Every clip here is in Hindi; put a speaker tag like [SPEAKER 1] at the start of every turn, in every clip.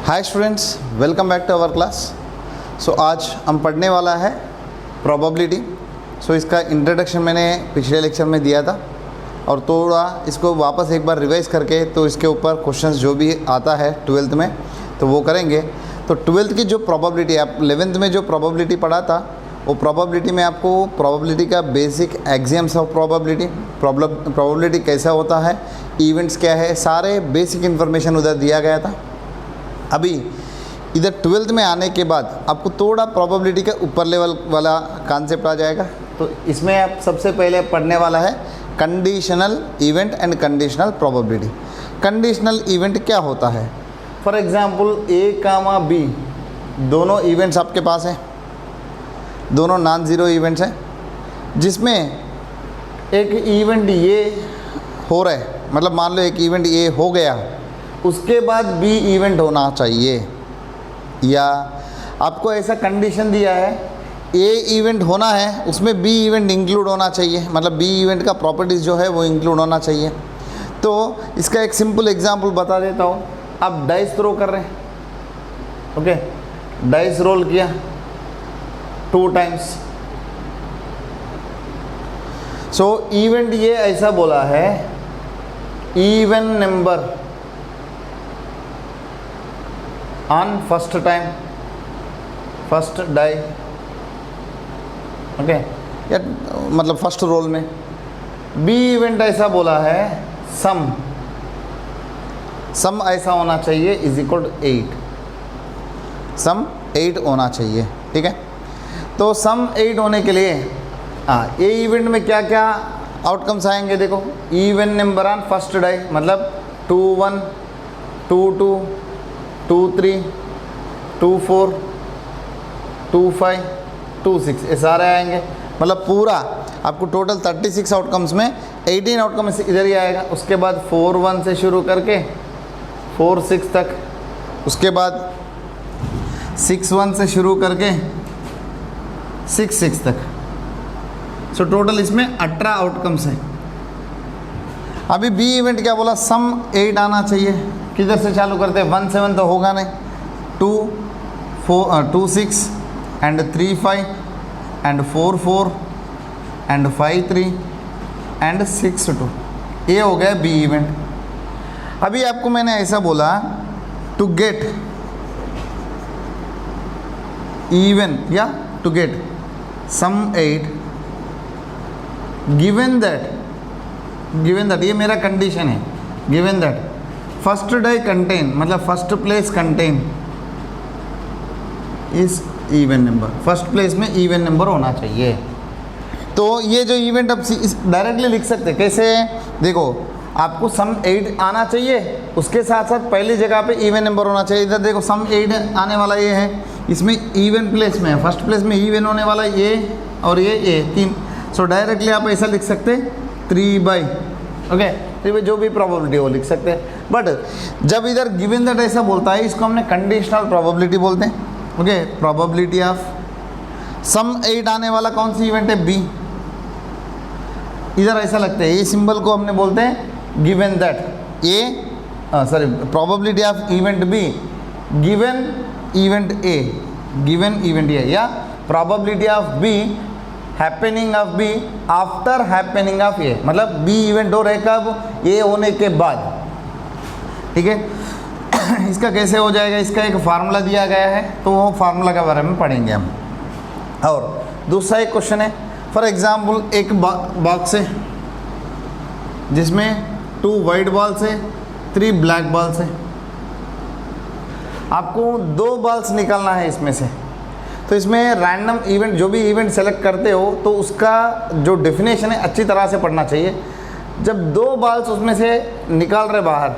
[SPEAKER 1] Hi students, welcome back to our class. So आज हम पढ़ने वाला है प्रोबेबिलिटी। इसका इंट्रोडक्शन मैंने पिछले लेक्चर में दिया था और थोड़ा इसको वापस एक बार रिवाइज करके तो इसके ऊपर क्वेश्चंस जो भी आता है 12th में तो वो करेंगे। तो 12th की जो प्रोबेबिलिटी, आप 11th में जो प्रोबेबिलिटी पढ़ा था वो प्रोबेबिलिटी में आपको प्रोबेबिलिटी का बेसिक एक्सियम्स ऑफ प्रोबेबिलिटी कैसा होता है, इवेंट्स क्या है, सारे बेसिक इन्फॉर्मेशन उधर दिया गया था। अभी इधर 12th में आने के बाद आपको थोड़ा प्रोबेबिलिटी के ऊपर लेवल वाला कॉन्सेप्ट आ जाएगा। तो इसमें आप सबसे पहले पढ़ने वाला है conditional event and conditional probability. Conditional event क्या होता है? For example A comma B दोनों इवेंट्स आपके पास हैं, दोनों नॉन ज़ीरो इवेंट्स हैं, जिसमें एक इवेंट ये हो रहा है, मतलब मान लो एक इवेंट ये हो गया, उसके बाद बी इवेंट होना चाहिए, या आपको ऐसा कंडीशन दिया है ए इवेंट होना है उसमें बी इवेंट इंक्लूड होना चाहिए, मतलब बी इवेंट का प्रॉपर्टीज़ जो है वो इंक्लूड होना चाहिए। तो इसका एक सिंपल एग्जांपल बता देता हूँ। आप डाइस थ्रो कर रहे हैं, ओके, डाइस रोल किया 2 टाइम्स। सो इवेंट ये ऐसा बोला है, even number on first time, first die, okay, या मतलब फर्स्ट रोल में। बी इवेंट ऐसा बोला है सम ऐसा होना चाहिए इज इक्वल टू 8, सम 8 होना चाहिए, ठीक है। तो सम 8 होने के लिए ए इवेंट में क्या क्या आउटकम्स आएंगे देखो। Even number on first die मतलब 2 1 2 2 2 3 2 4 2 5 2 6 ये सारे आएंगे। मतलब पूरा आपको टोटल 36 आउटकम्स में 18 आउटकम इधर ही आएगा। उसके बाद 4 1 से शुरू करके 4 6 तक, उसके बाद 6 1 से शुरू करके 6 6 तक। सो टोटल इसमें 18 आउटकम्स हैं। अभी बी इवेंट क्या बोला, सम 8 आना चाहिए। किधर से चालू करते हैं, 1 7 तो होगा नहीं, 2 6 एंड 3 5 एंड 4 4 एंड 5 3 एंड 6 2, ये हो गया बी इवेंट। अभी आपको मैंने ऐसा बोला टू गेट इवन या to get sum 8 given that ये मेरा कंडीशन है, given that first die contain, मतलब first place contain is even number, first place में इवन नंबर होना चाहिए। तो ये जो इवेंट अब डायरेक्टली लिख सकते हैं कैसे, देखो आपको सम 8 आना चाहिए, उसके साथ साथ पहली जगह पे इवन नंबर होना चाहिए। इधर देखो सम 8 आने वाला ये है, इसमें इवन प्लेस में है, फर्स्ट प्लेस में इवन होने वाला ये और ये 3। सो डायरेक्टली आप ऐसा लिख सकते 3 बाई, ओके, 3 बाई जो भी प्रोबेबिलिटी हो लिख सकते हैं। बट जब इधर गिवन दैट ऐसा बोलता है, इसको हमने कंडीशनल प्रोबेबिलिटी बोलते हैं, ओके। प्रोबेबिलिटी ऑफ सम 8 आने वाला कौन सी इवेंट है, बी। इधर ऐसा लगता है, ये सिंबल को हमने बोलते हैं given that A, sorry, probability of event B given event A, given event A, या probability of B happening of B after happening of A, मतलब बी इवेंट हो रहे कब, ए होने के बाद, ठीक है। इसका कैसे हो जाएगा, इसका एक फार्मूला दिया गया है, तो वो फार्मूला के बारे में पढ़ेंगे हम। और दूसरा एक क्वेश्चन है, फॉर एग्जांपल एक बॉक्स है जिसमें 2 वाइट बॉल्स है, 3 ब्लैक बॉल्स है। आपको 2 बॉल्स निकालना है इसमें से। तो इसमें रैंडम इवेंट, जो भी इवेंट सेलेक्ट करते हो तो उसका जो डेफिनेशन है अच्छी तरह से पढ़ना चाहिए। जब 2 बॉल्स उसमें से निकाल रहे बाहर,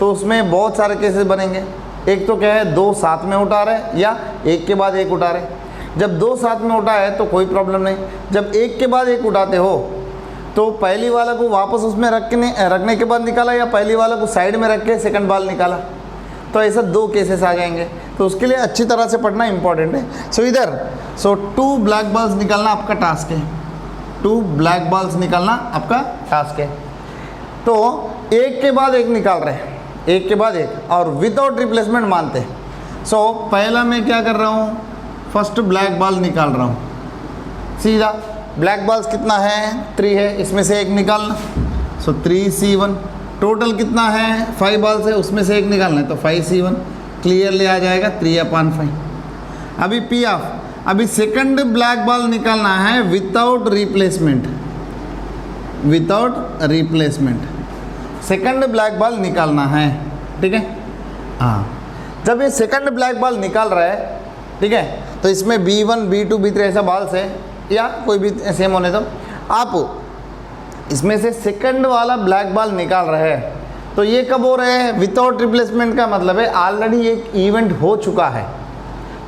[SPEAKER 1] तो उसमें बहुत सारे केसेस बनेंगे। एक तो क्या है, 2 साथ में उठा रहे या एक के बाद एक उठा रहे। जब 2 साथ में उठा है तो कोई प्रॉब्लम नहीं। जब एक के बाद एक उठाते हो तो पहली वाला को वापस उसमें रखने के बाद निकाला, या पहली वाला को साइड में रख के सेकंड बॉल निकाला, तो ऐसा 2 केसेस आ जाएंगे। तो उसके लिए अच्छी तरह से पढ़ना इंपॉर्टेंट है। सो इधर 2 ब्लैक बॉल्स निकालना आपका टास्क है, 2 ब्लैक बॉल्स निकालना आपका टास्क है। तो एक के बाद एक निकाल रहे हैं, एक के बाद एक, और विदाउट रिप्लेसमेंट मानते हैं। सो पहला मैं क्या कर रहा हूँ, फर्स्ट ब्लैक बॉल निकाल रहा हूँ सीधा। ब्लैक बॉल्स कितना है, 3 है, इसमें से एक निकालना। सो 3C1, टोटल कितना है 5 बॉल्स है, उसमें से एक निकालना है तो 5C1 क्लियरली आ जाएगा 3/5। अभी पी ऑफ, अभी सेकंड ब्लैक बॉल निकालना है without replacement, without replacement second black ball निकालना है, ठीक है। हाँ, जब ये सेकंड ब्लैक बॉल निकाल रहा है, ठीक है, तो इसमें B1 B2 B3 ऐसा बॉल्स है या कोई भी सेम होने दो। आप इसमें से सेकंड वाला ब्लैक बॉल निकाल रहे हैं, तो ये कब हो रहे हैं, विदाउट रिप्लेसमेंट का मतलब है ऑलरेडी एक इवेंट हो चुका है।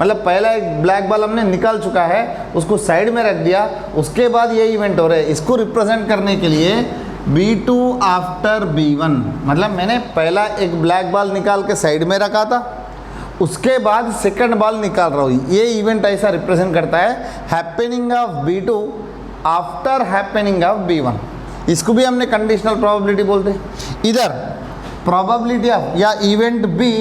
[SPEAKER 1] मतलब पहला एक ब्लैक बॉल हमने निकाल चुका है, उसको साइड में रख दिया, उसके बाद ये इवेंट हो रहे हैं। इसको रिप्रेजेंट करने के लिए B2 आफ्टर B1, मतलब मैंने पहला एक ब्लैक बॉल निकाल के साइड में रखा था, उसके बाद सेकंड बॉल निकाल रहा हूँ। ये इवेंट ऐसा रिप्रेजेंट करता है happening of B2 after happening of B1। इसको भी हमने कंडीशनल प्रोबेबिलिटी बोलते हैं। इधर प्रोबेबिलिटी ऑफ या event B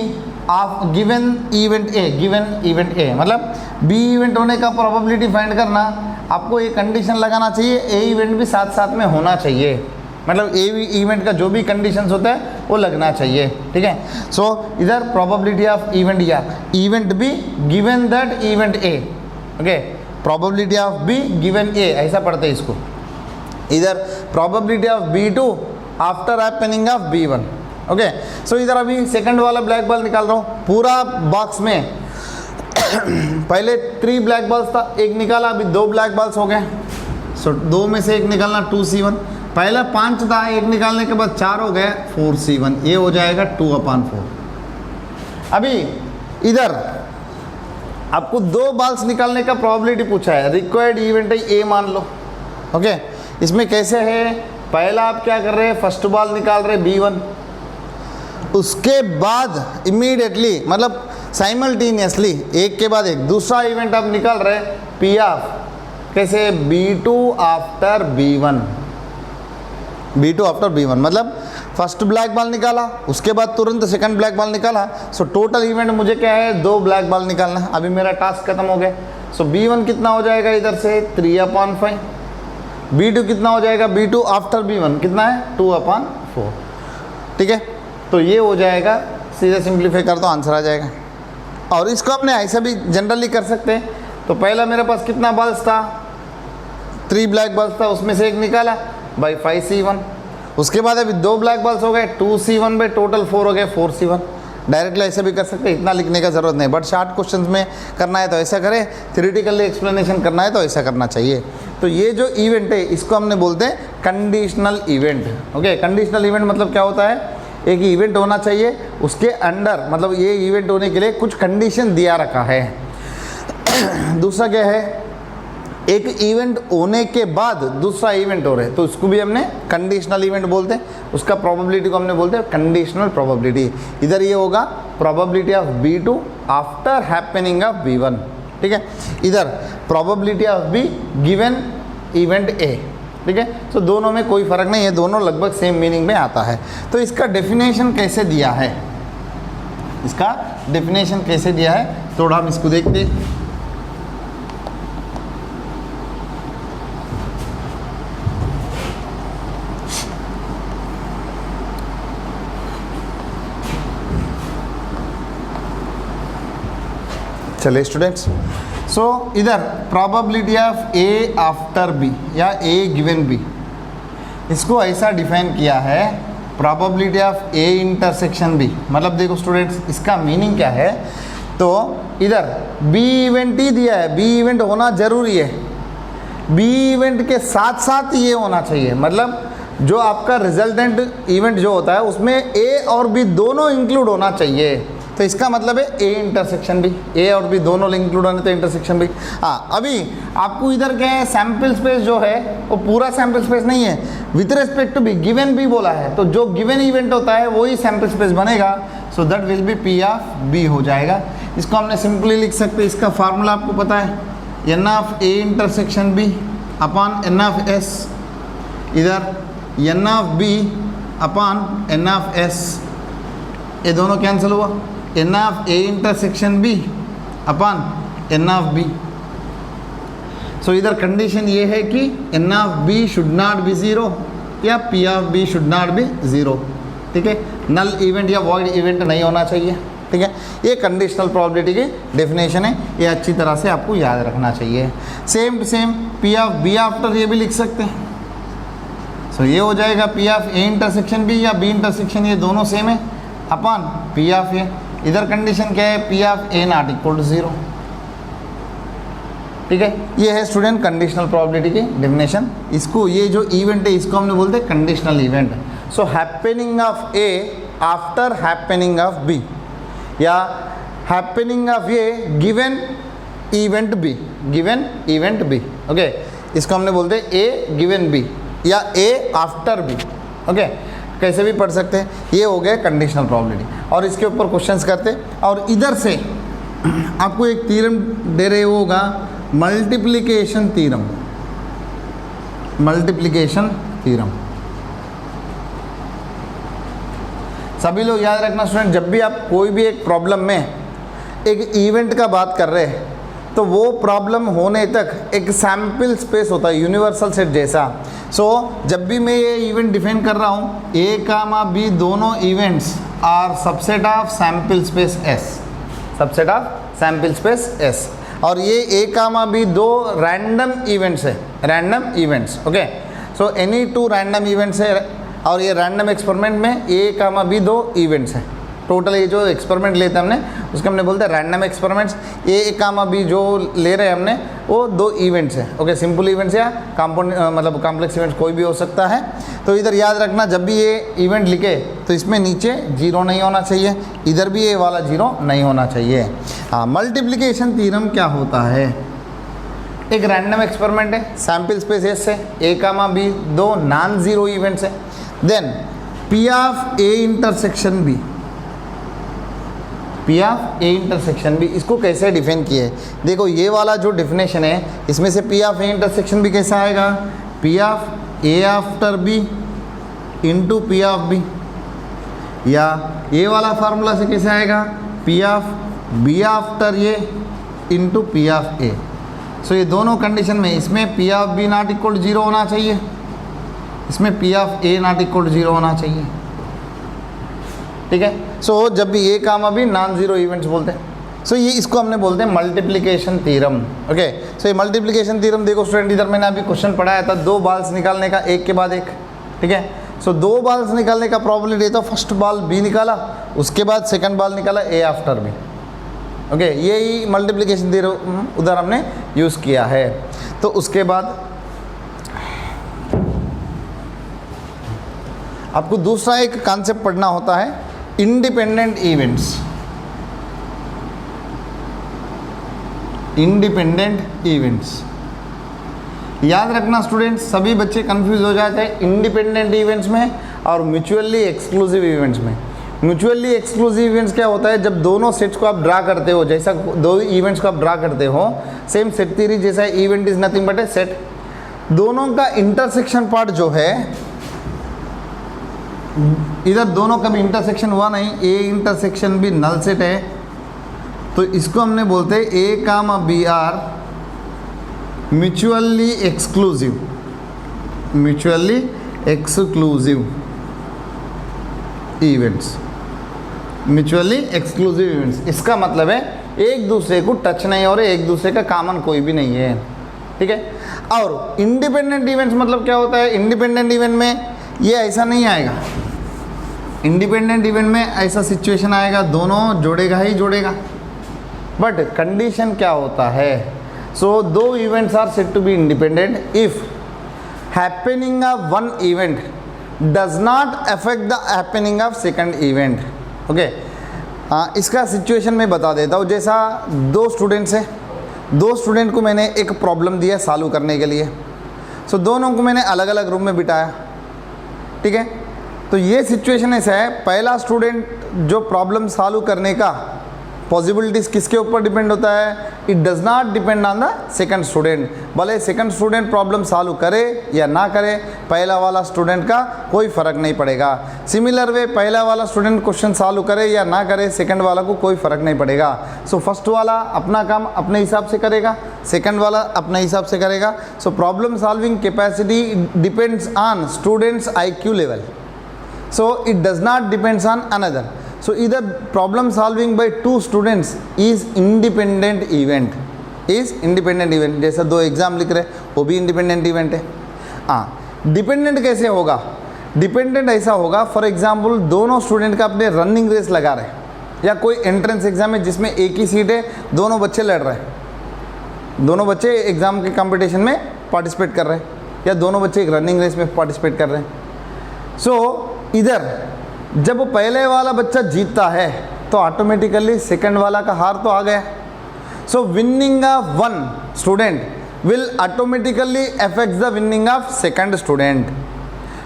[SPEAKER 1] of given event A, given event A मतलब बी इवेंट होने का प्रोबेबिलिटी फाइंड करना, आपको ये कंडीशन लगाना चाहिए, ए इवेंट भी साथ साथ में होना चाहिए। मतलब ए इवेंट का जो भी कंडीशंस होता है वो लगना चाहिए, ठीक है। सो इधर प्रोबेबिलिटी ऑफ इवेंट या event B given that event A, okay, probability of B given A, ऐसा पढ़ते हैं इसको। इधर probability of B2 after happening of B1, okay. So इधर अभी सेकंड वाला ब्लैक बॉल निकाल रहा हूँ पूरा बॉक्स में। पहले 3 ब्लैक बॉल्स था, एक निकाला, अभी 2 ब्लैक बॉल्स हो गए। सो 2 में से एक निकालना 2C1, पहला 5 था, एक निकालने के बाद 4 हो गए 4C1, ये हो जाएगा 2/4। अभी इधर आपको 2 बॉल्स निकालने का प्रोबेबिलिटी पूछा है, रिक्वायर्ड इवेंट है ए मान लो, ओके। इसमें कैसे है, पहला आप क्या कर रहे हैं, फर्स्ट बॉल निकाल रहे B1, उसके बाद इमीडिएटली मतलब साइमल्टेनियसली एक के बाद एक दूसरा इवेंट आप निकाल रहे पी ऑफ, कैसे B2 after B1, B2 after B1 मतलब फर्स्ट ब्लैक बॉल निकाला, उसके बाद तुरंत सेकंड ब्लैक बॉल निकाला। सो टोटल इवेंट मुझे क्या है, 2 ब्लैक बॉल निकालना है। अभी मेरा टास्क खत्म हो गया। सो B1 कितना हो जाएगा इधर से 3/5, B2 कितना हो जाएगा, B2 आफ्टर B1 कितना है 2/4, ठीक है। तो ये हो जाएगा, सीधे सिंप्लीफाई कर तो आंसर आ जाएगा। और इसको अपने ऐसा भी जनरली कर सकते हैं। तो पहला मेरे पास कितना बॉल्स था, 3 ब्लैक बॉल्स था, उसमें से एक निकाला बाई 5C1, उसके बाद अभी 2 ब्लैक बॉल्स हो गए 2C1 बाई टोटल 4 हो गए 4C1। डायरेक्टली ऐसे भी कर सकते हैं, इतना लिखने का ज़रूरत नहीं, बट शॉर्ट क्वेश्चंस में करना है तो ऐसा करें, थ्योरेटिकली एक्सप्लेनेशन करना है तो ऐसा करना चाहिए। तो ये जो इवेंट है इसको हमने बोलते हैं conditional event, okay. Conditional event मतलब क्या होता है, एक इवेंट होना चाहिए, उसके अंडर मतलब ये इवेंट होने के लिए कुछ कंडीशन दिया रखा है। दूसरा क्या है, एक इवेंट होने के बाद दूसरा इवेंट हो रहा है तो उसको भी हमने कंडीशनल इवेंट बोलते हैं, उसका प्रोबेबिलिटी को हमने बोलते हैं कंडीशनल प्रोबेबिलिटी। इधर ये होगा probability of B2 after happening of B1, ठीक है। इधर probability of B given event A, ठीक है। तो दोनों में कोई फ़र्क नहीं है, दोनों लगभग सेम मीनिंग में आता है। तो इसका डेफिनेशन कैसे दिया है, इसका डेफिनेशन कैसे दिया है थोड़ा हम इसको देखते हैं। चलिए स्टूडेंट्स, सो इधर probability of A after B या ए गिवन बी, इसको ऐसा डिफाइन किया है probability of A intersection B. मतलब देखो स्टूडेंट्स, इसका मीनिंग क्या है, तो इधर बी इवेंट ही दिया है, बी इवेंट होना जरूरी है, बी इवेंट के साथ साथ ये होना चाहिए। मतलब जो आपका रिजल्टेंट इवेंट जो होता है उसमें ए और बी दोनों इंक्लूड होना चाहिए। तो इसका मतलब है ए इंटरसेक्शन भी, ए और बी दोनों इंक्लूड होने तो इंटरसेक्शन भी। हाँ, अभी आपको इधर क्या है, सैम्पल स्पेस जो है वो पूरा सैम्पल स्पेस नहीं है, with respect to B given B बोला है, तो जो गिवन इवेंट होता है वही सैम्पल स्पेस बनेगा। So that will be P of B हो जाएगा। इसको हमने सिंपली लिख सकते हैं, इसका फार्मूला आपको पता है, N of A intersection B upon N of S, इधर N of B upon N of S, ये दोनों कैंसिल हुआ, N of A intersection B upon N of B. So इधर कंडीशन ये है कि N of B should not be zero या P of B should not be zero, ठीक है। नल इवेंट या वॉइड इवेंट नहीं होना चाहिए, ठीक है। ये कंडीशनल प्रोबेबिलिटी की डेफिनेशन है, ये अच्छी तरह से आपको याद रखना चाहिए। Same to same P of B after ये भी लिख सकते हैं। सो ये हो जाएगा P of A intersection B या बी इंटरसेक्शन, ये दोनों सेम है, अपन पी ऑफ ए। इधर कंडीशन क्या है, P of A not equal to zero, ठीक है। ये है स्टूडेंट कंडीशनल प्रोबेबिलिटी की डेफिनेशन। इसको ये जो इवेंट है इसको हमने बोलते हैं conditional event. So happening of A after happening of B या happening of A given event B, given event B, okay. इसको हमने बोलते हैं ए गिवन बी या ए आफ्टर बी, ओके। कैसे भी पढ़ सकते हैं। ये हो गया कंडीशनल प्रोबेबिलिटी और इसके ऊपर क्वेश्चंस करते। और इधर से आपको एक थ्योरम दे रहे होगा, मल्टीप्लिकेशन थ्योरम, मल्टीप्लिकेशन थ्योरम। सभी लोग याद रखना स्टूडेंट, जब भी आप कोई भी एक प्रॉब्लम में एक इवेंट का बात कर रहे हैं तो वो प्रॉब्लम होने तक एक सैम्पल स्पेस होता है यूनिवर्सल सेट जैसा। सो जब भी मैं ये इवेंट डिफाइन कर रहा हूँ, ए कामा बी दोनों events are subset of sample space S, subset of sample space S. और ये ए कामा बी दो रैंडम इवेंट्स है, random events, okay. So any two random events है और ये रैंडम एक्सपेरिमेंट में ए कामा बी दो इवेंट्स हैं। टोटल ये जो एक्सपेरिमेंट लेते हैं हमने उसके हमने बोलते हैं रैंडम एक्सपेरिमेंट्स। ए कामा बी जो ले रहे हैं हमने वो दो इवेंट्स हैं, ओके। सिंपल इवेंट्स या कंपाउंड मतलब कॉम्प्लेक्स इवेंट्स कोई भी हो सकता है। तो इधर याद रखना, जब भी ये इवेंट लिखे तो इसमें नीचे जीरो नहीं होना चाहिए, इधर भी ये वाला जीरो नहीं होना चाहिए। हाँ, मल्टीप्लिकेशन थ्योरम क्या होता है, एक रैंडम एक्सपेरिमेंट है, सैम्पल स्पेस एस है, ए कामा बी दो नॉन जीरो इवेंट्स है, then P of A intersection B, P of A intersection B, इसको कैसे डिफाइन किए है। देखो ये वाला जो डिफिनेशन है इसमें से P of A intersection B कैसा आएगा, P of A after B into P of B, या ये वाला फार्मूला से कैसे आएगा, P of B after A into P of A. So ये दोनों कंडीशन में इसमें P of B not equal zero होना चाहिए, इसमें P of A not equal zero होना चाहिए, ठीक है। सो जब भी ए कामा भी नॉन जीरो इवेंट्स बोलते हैं। सो ये इसको हमने बोलते हैं मल्टीप्लिकेशन थ्योरम, ओके। सो ये मल्टीप्लिकेशन थ्योरम देखो स्टूडेंट, इधर मैंने अभी क्वेश्चन पढ़ाया था, दो बॉल्स निकालने का एक के बाद एक, ठीक है। सो दो बॉल्स निकालने का प्रोबेबिलिटी तो फर्स्ट बॉल बी निकाला, उसके बाद सेकंड बॉल निकाला ए आफ्टर बी, ओके। यही मल्टीप्लिकेशन थ्योरम उधर हमने यूज़ किया है। तो उसके बाद आपको दूसरा एक कॉन्सेप्ट पढ़ना होता है, इंडिपेंडेंट इवेंट्स, इंडिपेंडेंट इवेंट्स। याद रखना स्टूडेंट्स, सभी बच्चे कंफ्यूज हो जाते हैं इंडिपेंडेंट इवेंट्स में और म्यूचुअली एक्सक्लूसिव इवेंट्स में। म्यूचुअली एक्सक्लूसिव इवेंट्स क्या होता है, जब दोनों सेट्स को आप ड्रा करते हो, जैसा दो इवेंट्स को आप ड्रा करते हो, सेम सेट थ्योरी जैसा, event is nothing but A set, दोनों का इंटरसेक्शन पार्ट जो है, इधर दोनों का भी इंटरसेक्शन हुआ नहीं, ए इंटरसेक्शन भी नल सेट है, तो इसको हमने बोलते हैं A comma B are mutually exclusive, mutually exclusive events, mutually exclusive events. इसका मतलब है एक दूसरे को टच नहीं हो रहे, एक दूसरे का कॉमन कोई भी नहीं है, ठीक है। और इंडिपेंडेंट इवेंट्स मतलब क्या होता है, इंडिपेंडेंट इवेंट में ये ऐसा नहीं आएगा, इंडिपेंडेंट इवेंट में ऐसा सिचुएशन आएगा दोनों जोड़ेगा ही जोड़ेगा, बट कंडीशन क्या होता है, सो दो events are said to be independent if happening of one event does not affect the happening of second event, okay. इसका सिचुएशन मैं बता देता हूँ। जैसा दो स्टूडेंट्स हैं, दो स्टूडेंट को मैंने एक प्रॉब्लम दिया सॉल्व करने के लिए, सो दोनों को मैंने अलग अलग रूम में बिठाया, ठीक है। तो ये सिचुएशन ऐसा है, पहला स्टूडेंट जो प्रॉब्लम सॉल्व करने का पॉसिबिलिटीज़ किसके ऊपर डिपेंड होता है? It does not depend on the second student. भले सेकंड स्टूडेंट प्रॉब्लम सॉल्व करे या ना करे, पहला वाला स्टूडेंट का कोई फ़र्क नहीं पड़ेगा। सिमिलर वे पहला वाला स्टूडेंट क्वेश्चन सॉल्व करे या ना करे, सेकंड वाला को कोई फ़र्क नहीं पड़ेगा। सो फर्स्ट वाला अपना काम अपने हिसाब से करेगा, सेकंड वाला अपने हिसाब से करेगा। So problem solving capacity depends on students IQ level, so it does not depends on another. So either problem solving by two students is independent event, जैसा 2 एग्जाम लिख रहे वो भी इंडिपेंडेंट इवेंट है। हाँ, डिपेंडेंट कैसे होगा? डिपेंडेंट ऐसा होगा, फॉर एग्जाम्पल दोनों स्टूडेंट का अपने रनिंग रेस लगा रहे हैं, या कोई एंट्रेंस एग्जाम है जिसमें एक ही सीट है, दोनों बच्चे लड़ रहे हैं, दोनों बच्चे एग्जाम के कंपटीशन में पार्टिसिपेट कर रहे हैं, या दोनों बच्चे एक रनिंग रेस में पार्टिसिपेट कर रहे हैं। सो इधर जब पहले वाला बच्चा जीतता है तो ऑटोमेटिकली सेकंड वाला का हार तो आ गया। So winning of one student will automatically affect the winning of second student.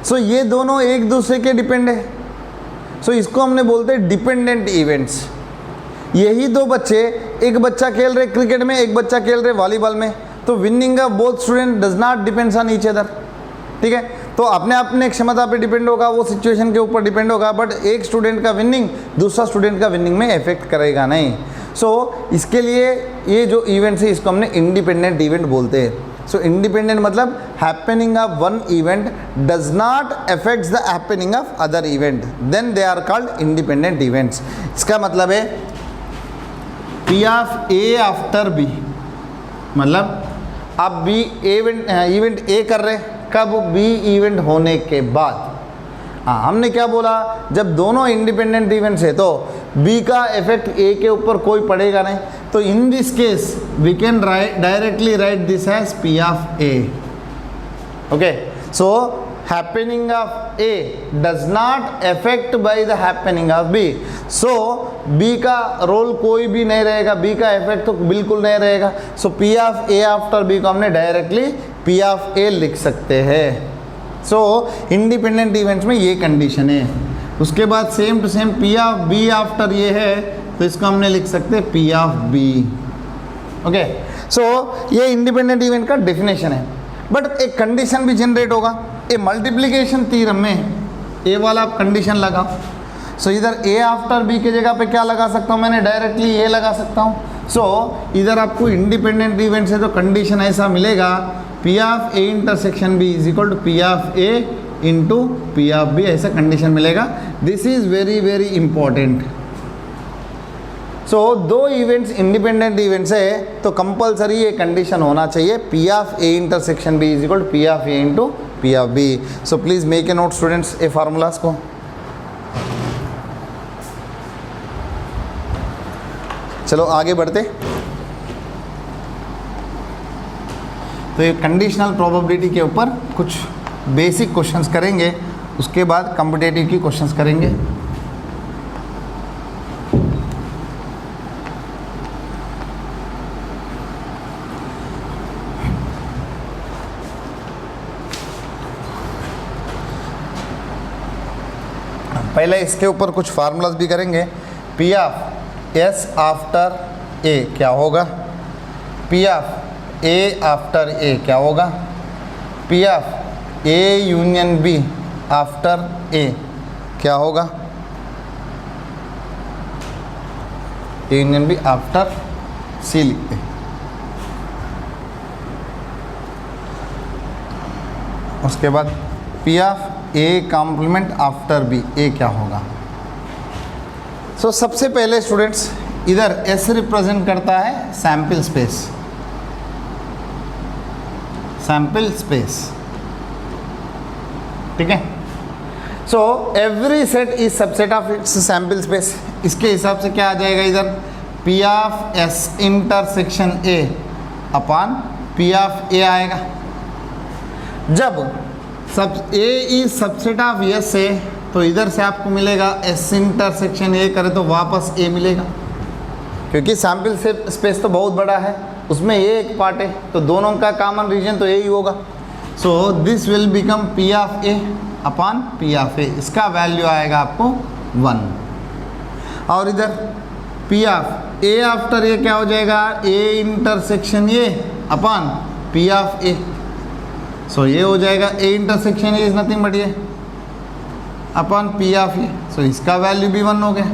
[SPEAKER 1] सो ये दोनों एक दूसरे के डिपेंड है। सो इसको हमने बोलते हैं डिपेंडेंट इवेंट्स। यही 2 बच्चे, एक बच्चा खेल रहे क्रिकेट में, एक बच्चा खेल रहे वॉलीबॉल में, तो winning of both student does not depends on each other. ठीक है, तो अपने अपने क्षमता पे डिपेंड होगा, वो सिचुएशन के ऊपर डिपेंड होगा, बट एक स्टूडेंट का विनिंग दूसरा स्टूडेंट का विनिंग में इफेक्ट करेगा नहीं। सो इसके लिए ये जो इवेंट्स है इसको हमने इंडिपेंडेंट इवेंट बोलते हैं। सो इंडिपेंडेंट मतलब happening of one event does not affects the happening of other event, then they are called independent events. इसका मतलब है P of A after B, मतलब आप B इवेंट A कर रहे हैं, कब? B इवेंट होने के बाद। हाँ, हमने क्या बोला, जब दोनों इंडिपेंडेंट इवेंट्स है तो B का इफेक्ट A के ऊपर कोई पड़ेगा नहीं। तो in this case we can directly write this as P of A। Okay, so happening of A does not affect by the happening of B। So B का रोल कोई भी नहीं रहेगा, B का इफेक्ट तो बिल्कुल नहीं रहेगा। सो P of A after B को हमने डायरेक्टली P ऑफ A लिख सकते हैं। सो इंडिपेंडेंट इवेंट्स में ये कंडीशन है। उसके बाद same to same P of B after ये है, तो इसको हमने लिख सकते हैं P of B। Okay, so ये इंडिपेंडेंट इवेंट का डेफिनेशन है। बट एक कंडीशन भी जनरेट होगा। ए मल्टीप्लिकेशन थ्योरम में ए वाला आप कंडीशन लगाओ। सो इधर A आफ्टर B की जगह पे क्या लगा सकता हूँ? मैंने डायरेक्टली ये लगा सकता हूँ। सो इधर आपको इंडिपेंडेंट इवेंट से तो कंडीशन ऐसा मिलेगा, P of A intersection B is equal to P of A into P of B, ऐसा कंडीशन मिलेगा। This is very very important. So 2 events independent events है तो कंपलसरी ये कंडीशन होना चाहिए, P of A intersection B is equal to P of A into P of B। So please make a note students a formulas को। चलो आगे बढ़ते। तो ये कंडीशनल प्रोबेबिलिटी के ऊपर कुछ बेसिक क्वेश्चंस करेंगे, उसके बाद कॉम्पिटिटिव की क्वेश्चंस करेंगे। पहले इसके ऊपर कुछ फार्मूलाज भी करेंगे। P of S after A क्या होगा? P of A after A क्या होगा? P of A union B after A क्या होगा? A union B after C लिखते हैं। उसके बाद P of A complement after B A क्या होगा? सो सबसे पहले स्टूडेंट्स इधर S रिप्रेजेंट करता है सैम्पल स्पेस, सैम्पल स्पेस, ठीक है। So every set is subset of its sample space. इसके हिसाब से क्या आ जाएगा इधर? P of S intersection A upon P of A आएगा। जब सब A is subset of S है तो इधर से आपको मिलेगा S इंटरसेक्शन A करे तो वापस A मिलेगा, क्योंकि सैम्पल स्पेस तो बहुत बड़ा है, उसमें ये एक पार्ट है तो दोनों का कॉमन रीजन तो यही होगा। So this will become P of A upon P of A। इसका वैल्यू आएगा आपको 1। और इधर P of A after A क्या हो जाएगा, A intersection A upon P of A. So ये हो जाएगा A intersection A is nothing but ये upon P of A. So इसका वैल्यू भी 1 हो गया।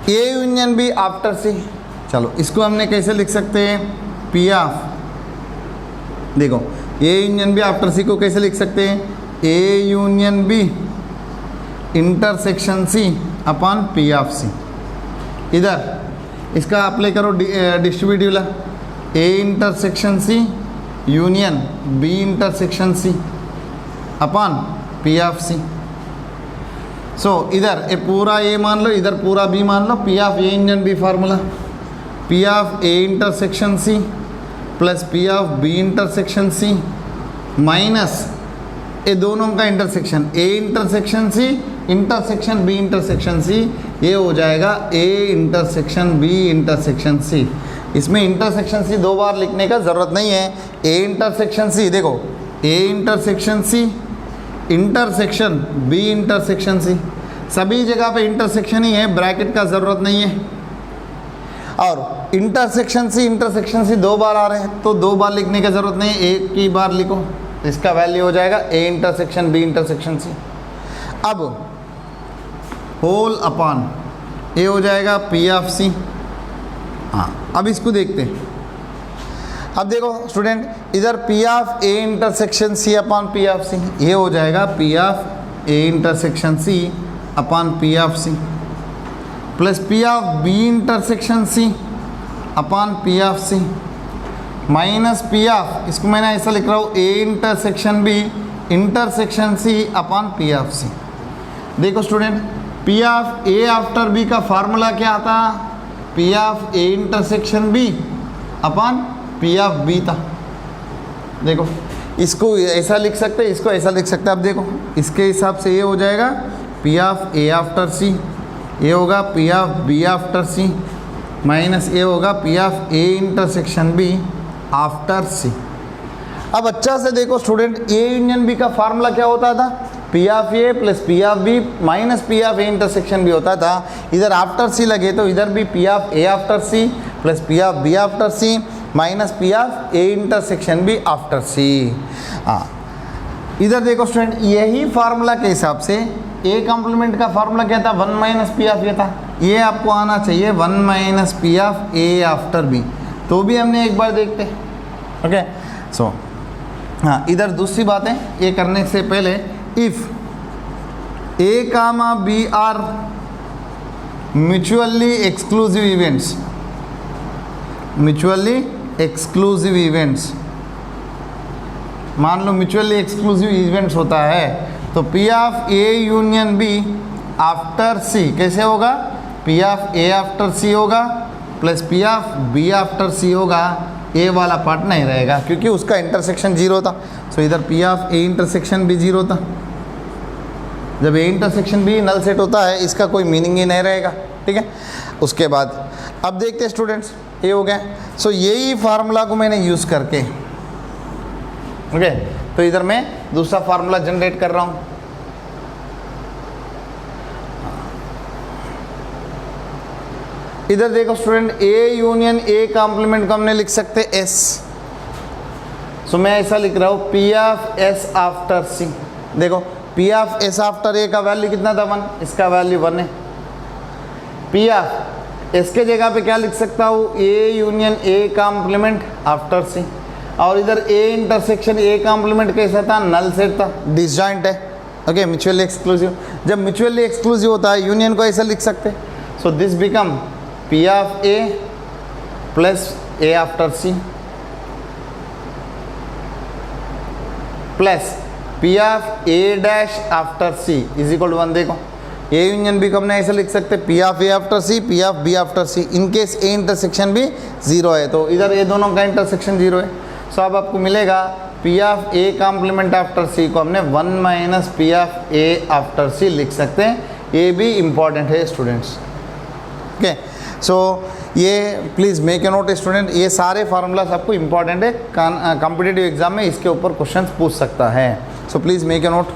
[SPEAKER 1] A union B after C, चलो इसको हमने कैसे लिख सकते हैं, पी ऑफ, देखो A union B after C को कैसे लिख सकते हैं, A union B intersection C upon P of C. इधर इसका अप्लाई करो distributive law, A intersection C union B intersection C upon P of C. So इधर ए पूरा ए मान लो, इधर पूरा बी मान लो, P of A union B formula, P of A intersection C plus P of B intersection C minus ये दोनों का intersection, A intersection C intersection B intersection C, ये हो जाएगा A intersection B intersection C. इसमें इंटरसेक्शन सी 2 बार लिखने का ज़रूरत नहीं है। ए इंटरसेक्शन सी, देखो A intersection C intersection B intersection C, सभी जगह पे इंटरसेक्शन ही है, ब्रैकेट का ज़रूरत नहीं है। और इंटरसेक्शन सी 2 बार आ रहे हैं तो 2 बार लिखने की ज़रूरत नहीं है, एक ही बार लिखो। इसका वैल्यू हो जाएगा A intersection B intersection C. अब होल अपॉन ए हो जाएगा पी ऑफ सी। हाँ अब इसको देखते हैं। अब देखो स्टूडेंट, इधर P of A intersection C upon P of C, ये हो जाएगा P of A intersection C upon P of C plus P of B intersection C upon P of C minus P of, इसको मैंने ऐसा लिख रहा हूँ, A intersection B intersection C upon P of C. देखो student, P of A after B का फार्मूला क्या था, P of A intersection B upon P of B था। देखो इसको ऐसा लिख सकते हैं, इसको ऐसा लिख सकते हैं। अब देखो इसके हिसाब से ये हो जाएगा P of A after C, ये होगा P of B after C minus ये होगा P of A intersection B after C. अब अच्छा से देखो स्टूडेंट, ए यूनियन बी का फार्मूला क्या होता था, P of A plus P of B minus P of A intersection B होता था। इधर आफ्टर सी लगे तो इधर भी P of A after C plus P of B after C minus P of A intersection B after C. हाँ इधर देखो स्टूडेंट, यही फार्मूला के हिसाब से ए कॉम्प्लीमेंट का फार्मूला क्या था, 1 माइनस पी ऑफ ए था। ये आपको आना चाहिए 1 minus P of A after B, तो भी हमने एक बार देखते हैं। ओके सो हाँ इधर दूसरी बात है, ये करने से पहले if A comma B are mutually exclusive events, mutually exclusive events, मान लो म्यूचुअली एक्सक्लूसिव इवेंट्स होता है तो P of A union B after C कैसे होगा, P of A after C होगा plus P of B after C होगा। ए वाला पार्ट नहीं रहेगा क्योंकि उसका इंटरसेक्शन 0 था। सो इधर पी ऑफ ए इंटरसेक्शन भी 0 था। जब ए इंटरसेक्शन भी नल सेट होता है इसका कोई मीनिंग ही नहीं रहेगा। ठीक है, उसके बाद अब देखते हैं स्टूडेंट्स, ये हो गया। सो यही फार्मूला को मैंने यूज़ करके ओके तो इधर मैं दूसरा फार्मूला जनरेट कर रहा हूँ। इधर देखो student, A union A complement को हमने लिख सकते एस। सो मैं ऐसा लिख रहा हूँ पी ऑफ एस आफ्टर सी। देखो P of S after a का वैल्यू कितना था 1, इसका वैल्यू 1 है। पी ऑफ एस के जगह पे क्या लिख सकता हूँ, A union A complement after C. और इधर ए इंटरसेक्शन ए कॉम्प्लीमेंट कैसा था, नल सेट था, डिसजॉइंट है। ओके म्यूचुअली एक्सक्लूसिव, जब म्यूचुअली एक्सक्लूसिव होता है यूनियन को ऐसा लिख सकते। So this become P of A plus A after C plus P of A dash after C is equal to 1। देखो ए यूनियन बी को हमने ऐसे लिख सकते P of A after C, P of B after C, in case A intersection भी 0 है तो इधर ये दोनों का इंटरसेक्शन 0 है। सो अब आपको मिलेगा P of A complement after C को हमने 1 minus P of A after C लिख सकते हैं। ये भी इम्पॉर्टेंट है स्टूडेंट्स। ओके सो ये please make a note student, ये सारे फार्मूलाज आपको इंपॉर्टेंट है, कॉम्पिटिटिव एग्जाम में इसके ऊपर क्वेश्चंस पूछ सकता है। So please make a note.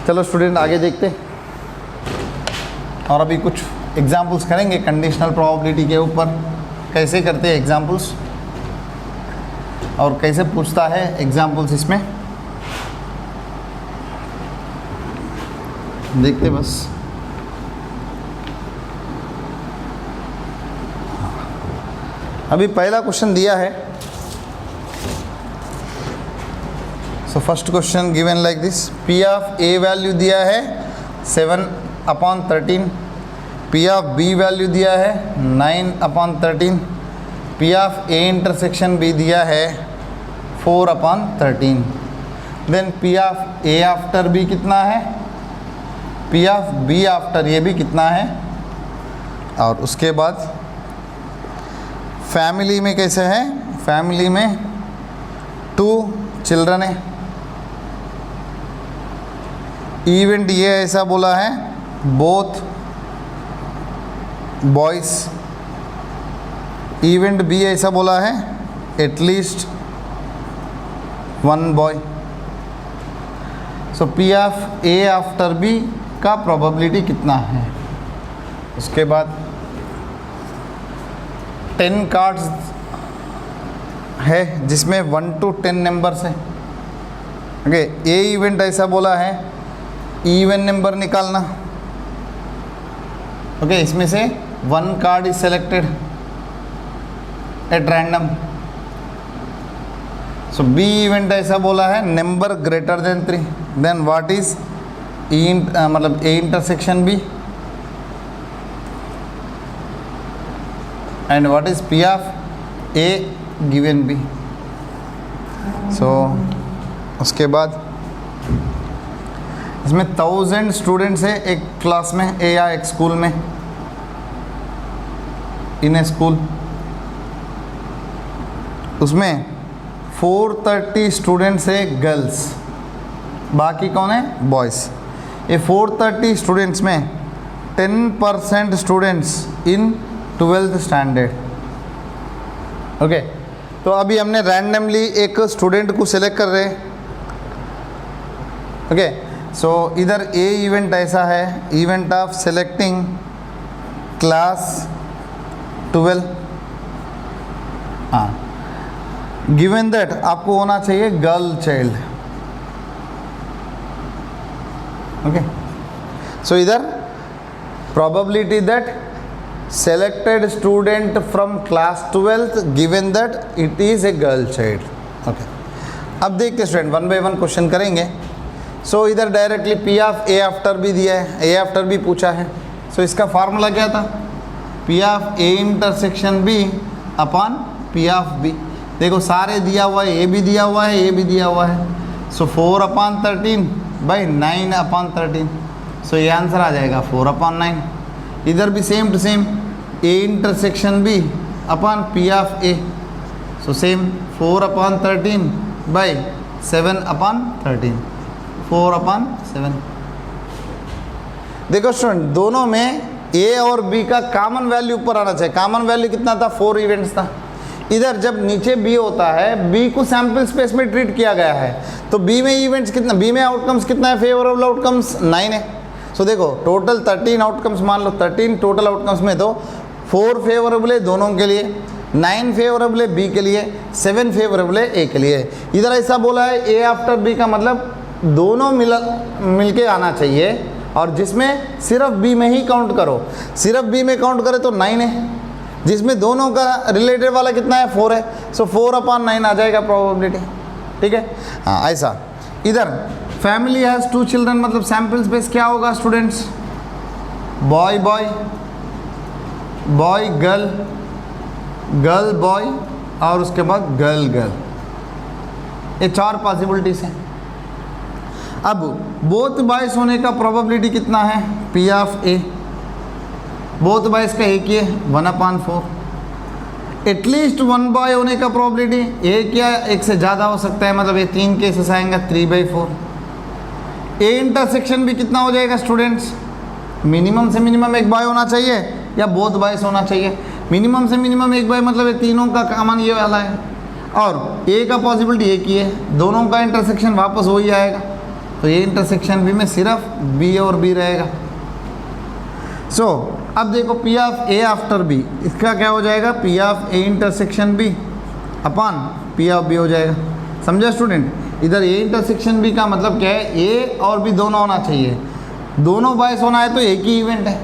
[SPEAKER 1] चलो स्टूडेंट आगे देखते हैं। और अभी कुछ एग्जाम्पल्स करेंगे कंडीशनल प्रोबेबिलिटी के ऊपर, कैसे करते हैं एग्जाम्पल्स और कैसे पूछता है एग्जाम्पल्स इसमें, देखते बस। अभी पहला क्वेश्चन दिया है। So first question given like this, P of A value दिया है 7/13, पी ऑफ बी वैल्यू दिया है 9/13, P of A intersection B दिया है 4/13। Then P of A after B कितना है, P of B after A भी कितना है, और उसके बाद फैमिली में कैसे है, फैमिली में 2 चिल्ड्रन है। इवेंट ये ऐसा बोला है बोथ बॉयज, इवेंट बी ऐसा बोला है at least 1 boy. So P of A after B का प्रोबेबिलिटी कितना है। उसके बाद 10 कार्ड्स है जिसमें 1 to 10 नंबर्स है। ओके, ए इवेंट ऐसा बोला है इवन नंबर निकालना। ओके, इसमें से 1 card is selected at random. So B event ऐसा बोला है number greater than 3। Then what is मतलब A intersection B and what is P of A given B. So उसके बाद इसमें 1000 स्टूडेंट्स है एक क्लास में या एक स्कूल में, इन ए स्कूल। उसमें 430 स्टूडेंट्स है गर्ल्स, बाकी कौन है बॉयज़। ये 430 स्टूडेंट्स में 10% students in 12th standard. Okay, तो अभी हमने रैंडमली एक स्टूडेंट को सिलेक्ट कर रहे हैं। ओके, सो इधर ए इवेंट ऐसा है इवेंट ऑफ सेलेक्टिंग क्लास 12। हाँ, गिवन दैट आपको होना चाहिए गर्ल चाइल्ड। ओके, सो इधर probability that selected student from class 12th given that it is a girl child। Okay, अब देखते स्टूडेंट 1 by 1 क्वेश्चन करेंगे। सो इधर directly P of A after B दिया है, ए आफ्टर बी पूछा है। सो इसका फार्मूला क्या था, P of A intersection B upon P of B. देखो सारे दिया हुआ है, ए भी दिया हुआ है, ए भी दिया हुआ है। सो 4/13 बाई 9/13। सो ये आंसर आ जाएगा 4/9। इधर भी same to same A intersection B upon P of A. So same 4/13 by 7/13, 4/7। देखो स्टूडेंट, दोनों में ए और बी का कॉमन वैल्यू ऊपर आना चाहिए। कॉमन वैल्यू कितना था, 4 इवेंट्स था। इधर जब नीचे बी होता है, बी को सैंपल स्पेस में ट्रीट किया गया है, तो बी में इवेंट्स कितना, बी में आउटकम्स कितना है, फेवरेबल आउटकम्स 9 है। सो देखो टोटल 13 आउटकम्स मान लो, 13 टोटल आउटकम्स में तो 4 फेवरेबल है दोनों के लिए, 9 फेवरेबल है बी के लिए, 7 फेवरेबल है ए के लिए। इधर ऐसा बोला है ए आफ्टर बी का मतलब दोनों मिल के आना चाहिए, और जिसमें सिर्फ बी में ही काउंट करो। सिर्फ बी में काउंट करें तो 9 है, जिसमें दोनों का रिलेटेड वाला कितना है, 4 है। सो 4/9 आ जाएगा प्रोबेबिलिटी। ठीक है, हाँ ऐसा। इधर फैमिली हैज़ 2 चिल्ड्रन, मतलब सैम्पल स्पेस क्या होगा students, boy boy, boy girl, girl boy, और उसके बाद गर्ल गर्ल। ये 4 पॉसिबिलिटीज हैं। अब बोथ बॉयज होने का प्रोबेबिलिटी कितना है, P of A, both boys का एक ही है 1/4। एटलीस्ट 1 बॉय होने का प्रोबेबिलिटी एक या एक से ज़्यादा हो सकता है, मतलब ये 3 केसेस आएंगे 3/4। ए इंटरसेक्शन भी कितना हो जाएगा स्टूडेंट्स, मिनिमम से मिनिमम एक बॉय होना चाहिए या बोथ बॉयज होना चाहिए। मिनिमम से मिनिमम एक बॉय मतलब ये तीनों का कॉमन ये वाला है, और ए का पॉसिबिलिटी एक ही है, दोनों का इंटरसेक्शन वापस हो ही आएगा। तो ये इंटरसेक्शन बी में सिर्फ बी और बी रहेगा। सो अब देखो P of A after B, इसका क्या हो जाएगा, P of A intersection B upon P of B हो जाएगा। समझा स्टूडेंट? इधर ए इंटरसेक्शन बी का मतलब क्या है, ए और बी दोनों होना चाहिए, दोनों बायस होना है तो एक ही इवेंट है,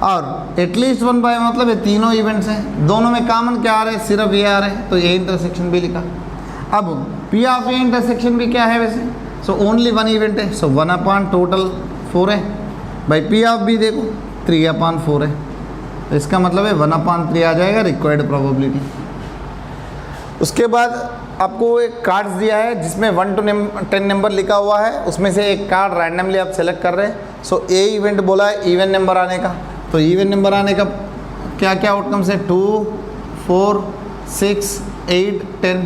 [SPEAKER 1] और एटलीस्ट वन बाय मतलब ये तीनों इवेंट्स हैं, दोनों में कॉमन क्या आ रहा है, सिर्फ ये आ रहा है, तो ए इंटरसेक्शन बी लिखा। अब P of A intersection B क्या है वैसे, सो ओनली वन इवेंट है, सो 1 अपॉन टोटल 4 है, भाई पी ऑफ बी देखो 3 अपॉन 4 है, तो इसका मतलब है 1 अपॉन 3 आ जाएगा रिक्वायर्ड प्रोबेबिलिटी। उसके बाद आपको एक कार्ड्स दिया है जिसमें 1 to 10 नंबर लिखा हुआ है, उसमें से एक कार्ड रैंडमली आप सेलेक्ट कर रहे हैं। सो ए इवेंट बोला है इवन नंबर आने का, तो इवन नंबर आने का क्या क्या आउटकम्स है, 2, 4, 6, 8, 10।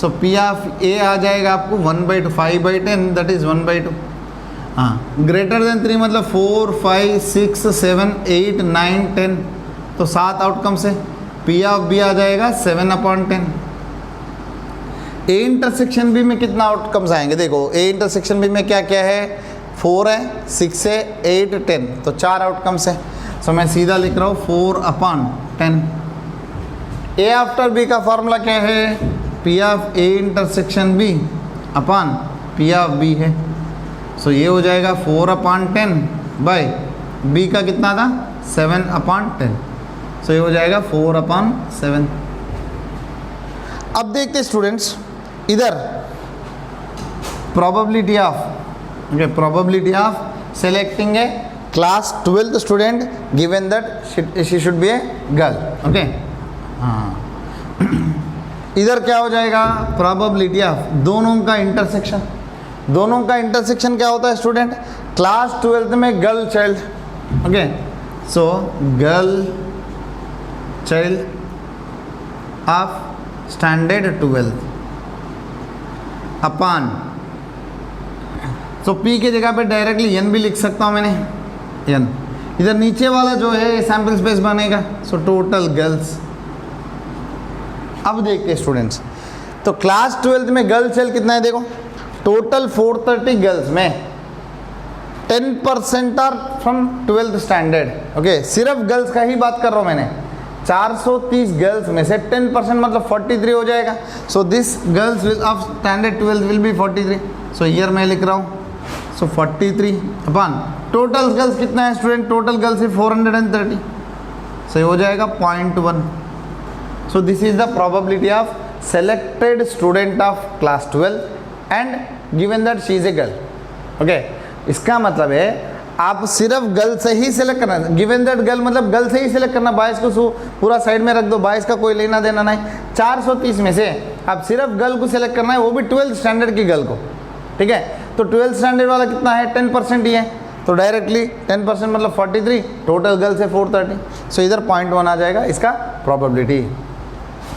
[SPEAKER 1] सो पी ऑफ ए आ जाएगा आपको 1/2, 5/10 दैट इज़ 1/2। हाँ, ग्रेटर देन 3 मतलब 4, 5, 6, 7, 8, 9, 10, तो 7 आउटकम्स है। पी ऑफ बी आ जाएगा 7/10। ए इंटरसेक्शन बी में कितना आउटकम्स आएंगे, देखो ए इंटरसेक्शन बी में क्या क्या है, 4 है, 6 है, 8, 10, तो 4 आउटकम्स है। सो मैं सीधा लिख रहा हूँ 4/10। ए आफ्टर बी का फॉर्मूला क्या है, P of A intersection B upon P of B है। सो ये हो जाएगा 4/10 बाय बी का कितना था, 7/10, सो ये हो जाएगा 4/7। अब देखते स्टूडेंट्स इधर probability of probability of selecting A class 12th student given that she should be a girl. Okay, हाँ इधर क्या हो जाएगा, प्रोबेबिलिटी ऑफ दोनों का इंटरसेक्शन। दोनों का इंटरसेक्शन क्या होता है स्टूडेंट, क्लास 12th में girl child. Okay, so girl child of standard 12th upon, so P की जगह पे डायरेक्टली एन भी लिख सकता हूँ मैंने, एन। इधर नीचे वाला जो है सैम्पल स्पेस बनेगा, सो टोटल गर्ल्स। अब देखते हैं स्टूडेंट्स, तो क्लास 12th में गर्ल चाइल्ड कितना है, देखो टोटल 430 गर्ल्स में 10% are from 12th standard. Okay, सिर्फ गर्ल्स का ही बात कर रहा हूँ मैंने। 430 गर्ल्स में से 10% मतलब 43 हो जाएगा। So this girls will of standard 12 will be 43। So year मैं लिख रहा हूँ, सो 43 अपॉन टोटल गर्ल्स कितना है स्टूडेंट, टोटल गर्ल्स है 430, सो ये हो जाएगा 0.1। So this is the probability of selected student of class 12 and given that she is a girl. Okay, इसका मतलब है आप सिर्फ गर्ल से ही सिलेक्ट करना, गिवन दैट गर्ल मतलब गर्ल से ही सिलेक्ट करना, बॉयज़ को पूरा साइड में रख दो, बॉयज़ का कोई लेना देना नहीं। 430 में से आप सिर्फ गर्ल को सिलेक्ट करना है, वो भी 12th स्टैंडर्ड की गर्ल को। ठीक है, तो 12th स्टैंडर्ड वाला कितना है, 10% ही है, तो डायरेक्टली 10% मतलब 43, टोटल गर्ल्स है 430, सो इधर 0.1 आ जाएगा इसका प्रोबेबिलिटी।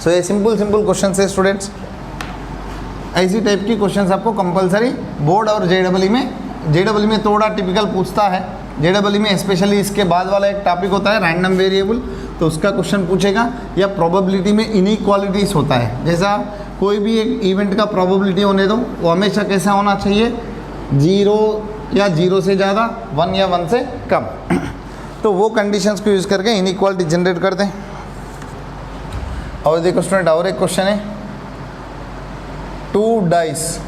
[SPEAKER 1] सो ये सिंपल क्वेश्चन है स्टूडेंट्स। ऐसी टाइप की क्वेश्चन आपको कंपलसरी बोर्ड और जेडब्ल्यू में थोड़ा टिपिकल पूछता है। जेडब्ल्यू में स्पेशली इसके बाद वाला एक टॉपिक होता है रैंडम वेरिएबल, तो उसका क्वेश्चन पूछेगा, या प्रोबेबिलिटी में इनइक्वालिटीज होता है। जैसा कोई भी एक इवेंट का प्रोबेबिलिटी होने दो, वो हमेशा कैसा होना चाहिए, 0 या 0 से ज़्यादा, 1 या 1 से कम। तो वो कंडीशंस को यूज़ करके इनइक्वालिटी जनरेट करते हैं। और देखो स्टूडेंट, और एक क्वेश्चन है, 2 dice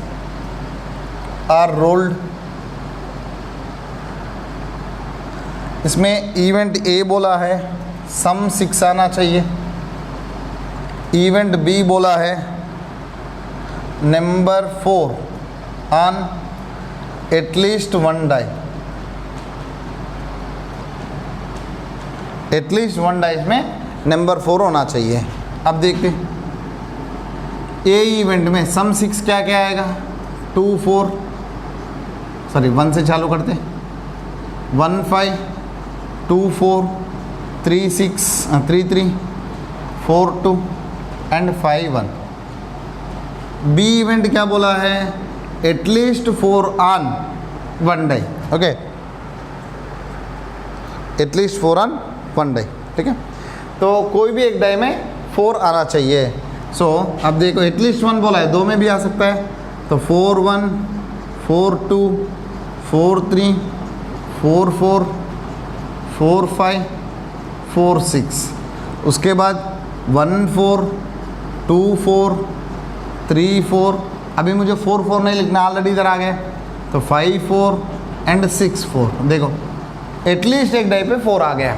[SPEAKER 1] आर रोल्ड। इसमें इवेंट ए बोला है सम 6 आना चाहिए, इवेंट बी बोला है number 4 on at least 1 die. At least 1 dice में नंबर 4 होना चाहिए। अब देखते हैं ए इवेंट में सम 6 क्या क्या आएगा, 1 से चालू करते, 1 5 2 4 3 6 3 3 4 2 एंड 5 1। बी इवेंट क्या बोला है, at least 4 on 1 die. Okay, at least 4 on 1 die. ठीक है, तो कोई भी एक डाई में 4 आना चाहिए। सो अब देखो एटलीस्ट 1 बोला है, 2 में भी आ सकता है, तो 4 1 4 2 4 3 4 4 4 5 4 6, उसके बाद 1 4 2 4 3 4, अभी मुझे 4 4 नहीं लिखना, ऑलरेडी इधर आ गया, तो 5 4 एंड 6 4। देखो एटलीस्ट एक डाई पे 4 आ गया।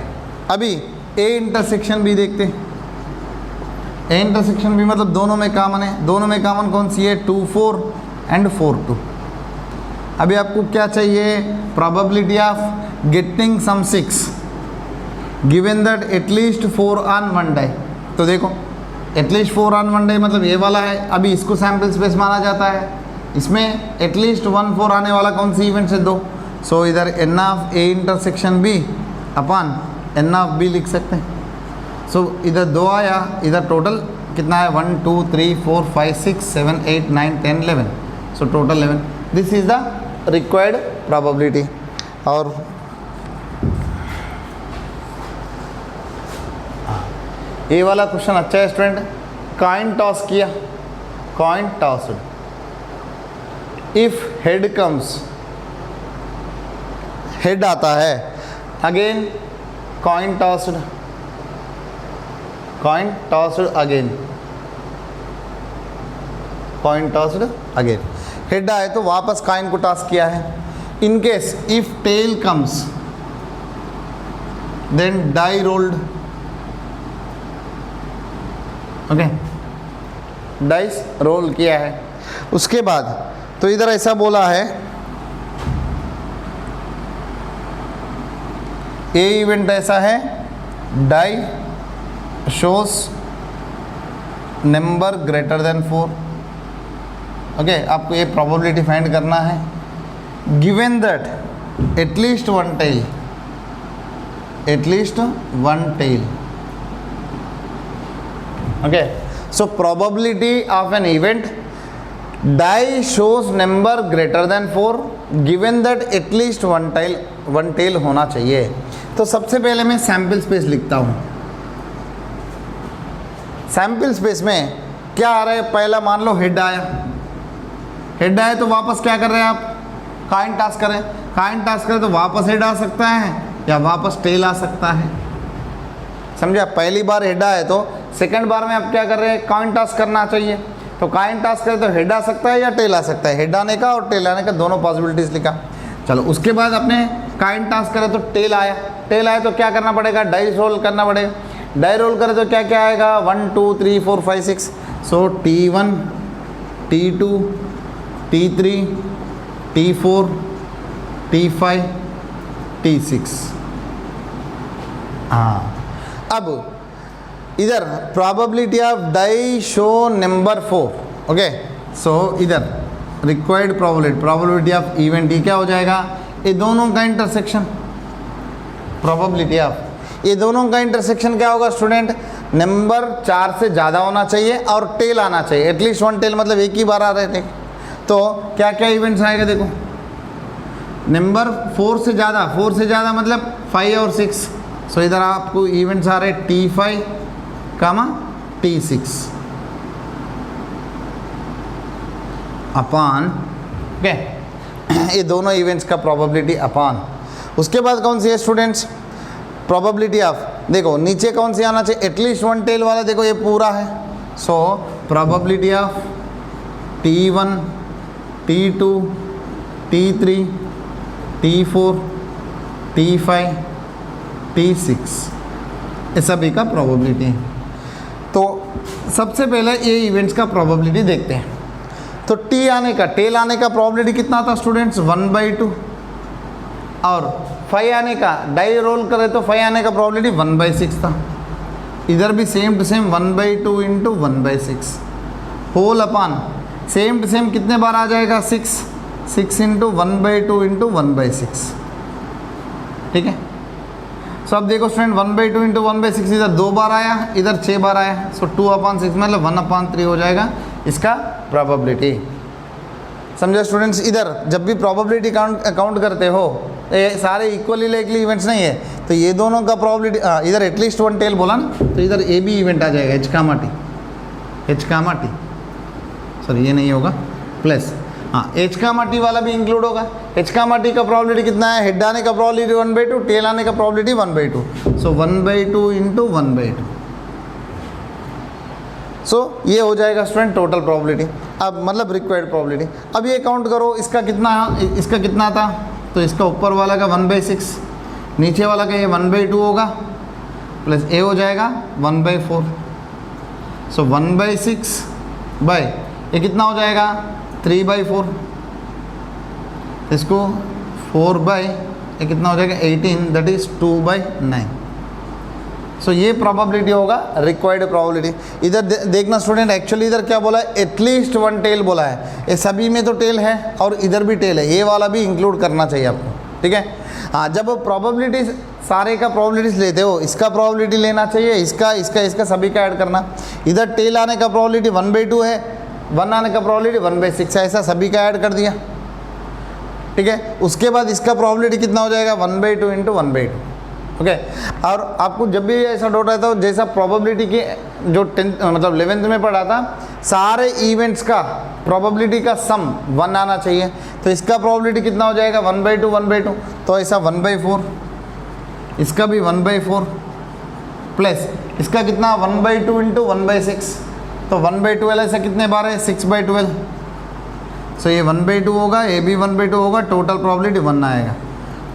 [SPEAKER 1] अभी ए इंटरसेक्शन भी देखते हैं। ए इंटरसेक्शन भी मतलब दोनों में कॉमन है, दोनों में कॉमन कौन सी है? 2 4 एंड 4 2। अभी आपको क्या चाहिए? Probability of getting sum 6 given that at least 4 on 1 die. तो देखो एटलीस्ट 4 ऑन 1 डाई मतलब ये वाला है, अभी इसको सैम्पल स्पेस माना जाता है। इसमें एटलीस्ट 1 4 आने वाला कौन सी इवेंट से? 2। सो इधर N of A intersection B upon N of B लिख सकते हैं। सो इधर 2 आया, इधर टोटल कितना है? 1 2 3 4 5 6 7 8 9 10 11। So total 11। This is the required probability. और ये वाला क्वेश्चन अच्छा है स्टूडेंट, कॉइन टॉस किया, coin tossed, if head comes, head आता है, again coin tossed, coin tossed again, coin tossed again, head आए तो वापस कॉइन को टॉस किया है। In case if tail comes then die rolled, okay, dice roll किया है। उसके बाद तो इधर ऐसा बोला है, ए इवेंट ऐसा है, die shows number greater than 4। Okay, आपको ये प्रोबेबिलिटी फाइंड करना है given that at least 1 tail, at least 1 tail. Okay, so probability of an event die shows number greater than 4 given that at least one tail होना चाहिए। तो सबसे पहले मैं सैम्पल स्पेस लिखता हूँ। सैम्पल स्पेस में क्या आ रहा है? पहला मान लो हेड आया, हेड आया तो वापस क्या कर रहे हैं आप? कॉइन टॉस करें, कॉइन टॉस करें तो वापस हेड आ सकता है या वापस टेल आ सकता है, समझा? पहली बार हेड आया तो सेकंड बार में आप क्या कर रहे हैं? कॉइन टॉस करना चाहिए। तो कॉइन टॉस करें तो हेड आ सकता है या टेल आ सकता है? हेड आने का और टेल आने का दोनों पॉसिबिलिटीज लिखा। चलो उसके बाद अपने कॉइन टॉस करें तो टेल आया, टेल आया तो क्या करना पड़ेगा? डाई रोल करना पड़ेगा। डाई रोल करें तो क्या क्या आएगा? 1 2 3 4 5 6। सो T1 T2 T3 T4 T5 T6। हाँ, अब इधर probability of die show number 4। Okay, so इधर रिक्वायर्ड प्रोबेबिलिटी ऑफ इवेंट, ये क्या हो जाएगा? ये दोनों का इंटरसेक्शन, प्रोबेबिलिटी ऑफ ये दोनों का इंटरसेक्शन क्या होगा स्टूडेंट? नंबर 4 से ज़्यादा होना चाहिए और टेल आना चाहिए, एटलीस्ट 1 टेल मतलब एक ही बार आ रहे थे। तो क्या क्या इवेंट्स आएगा? देखो नंबर 4 से ज़्यादा, 4 से ज़्यादा मतलब 5 और 6। सो इधर आपको इवेंट्स आ रहे T5 कामा T6 अपॉन, ओके, ये दोनों इवेंट्स का प्रोबेबिलिटी अपॉन। उसके बाद कौन सी है स्टूडेंट्स? प्रोबेबिलिटी ऑफ, देखो नीचे कौन सी आना चाहिए? एटलीस्ट 1 टेल वाला, देखो ये पूरा है। So probability of T1 T2 T3 T4 T5 T6, ये सभी का प्रोबेबिलिटी है। तो सबसे पहले ये इवेंट्स का प्रोबेबिलिटी देखते हैं। तो टी आने का, टेल आने का प्रोबेबिलिटी कितना था स्टूडेंट्स? 1/2। और 5 आने का, डाई रोल करें तो 5 आने का प्रोबेबिलिटी 1/6 था। इधर भी same to same 1/2 into 1/6 whole upon same to same कितने बार आ जाएगा? 6 इंटू 1/2 इंटू 1/6। ठीक है, सो अब देखो स्टूडेंट 1/2 इंटू 1/6 इधर 2 बार आया, इधर 6 बार आया। सो 2/6 मतलब 1/3 हो जाएगा इसका प्रोबेबिलिटी। समझे स्टूडेंट्स? इधर जब भी प्रोबेबिलिटी काउंट करते हो ये सारे इक्वली लाइकली इवेंट्स नहीं है, तो ये दोनों का प्रोबेबिलिटी, इधर एटलीस्ट 1 टेल बोला ना, तो इधर ए बी इवेंट आ जाएगा, H, T, सॉरी ये नहीं होगा, प्लस हाँ, एच कामा टी वाला भी इंक्लूड होगा। एच कामा टी का प्रोबेबिलिटी कितना है? हेड आने का प्रोबेबिलिटी 1/2, टेल आने का प्रोबेबिलिटी 1/2, सो 1/2 इंटू 1/2। सो ये हो जाएगा स्टूडेंट टोटल प्रोबेबिलिटी, अब मतलब रिक्वायर्ड प्रोबेबिलिटी। अब ये काउंट करो, इसका कितना था? तो इसका ऊपर वाला का 1/6, नीचे वाला का ये 1/2 होगा, प्लस ए हो जाएगा 1/4, सो 1/6 बाय ये कितना हो जाएगा? 3/4, इसको 4 बाय ये कितना हो जाएगा? 18, दैट इज 2/9। सो ये प्रोबेबिलिटी होगा रिक्वायर्ड प्रोबेबिलिटी। इधर देखना स्टूडेंट, एक्चुअली इधर क्या बोला है? एटलीस्ट 1 टेल बोला है। ये सभी में तो टेल है और इधर भी टेल है, ये वाला भी इंक्लूड करना चाहिए आपको, ठीक है। हाँ, जब प्रोबेबिलिटीज सारे का प्रोबेबिलिटीज लेते हो, इसका प्रोबेबिलिटी लेना चाहिए, इसका सभी का ऐड करना। इधर टेल आने का प्रोबेबिलिटी 1/2 है, 1 आने का प्रोबेबिलिटी 1/6 है, ऐसा सभी का ऐड कर दिया, ठीक है। उसके बाद इसका प्रोबेबिलिटी कितना हो जाएगा? 1/2 इंटू 1/2, ओके। और आपको जब भी ऐसा डाउट आता हो, जैसा प्रोबेबिलिटी की जो 10th मतलब 11th में पढ़ा था, सारे इवेंट्स का प्रोबेबिलिटी का सम 1 आना चाहिए। तो इसका प्रोबेबिलिटी कितना हो जाएगा? 1/2 1/2, तो ऐसा 1/4, इसका भी 1/4, प्लस इसका कितना? 1/2 इंटू 1/6, तो 1/12 ऐसा कितने बार है? 6/12, सो ये 1/2 होगा, ये भी 1/2 होगा, टोटल प्रोबेबिलिटी 1 आएगा।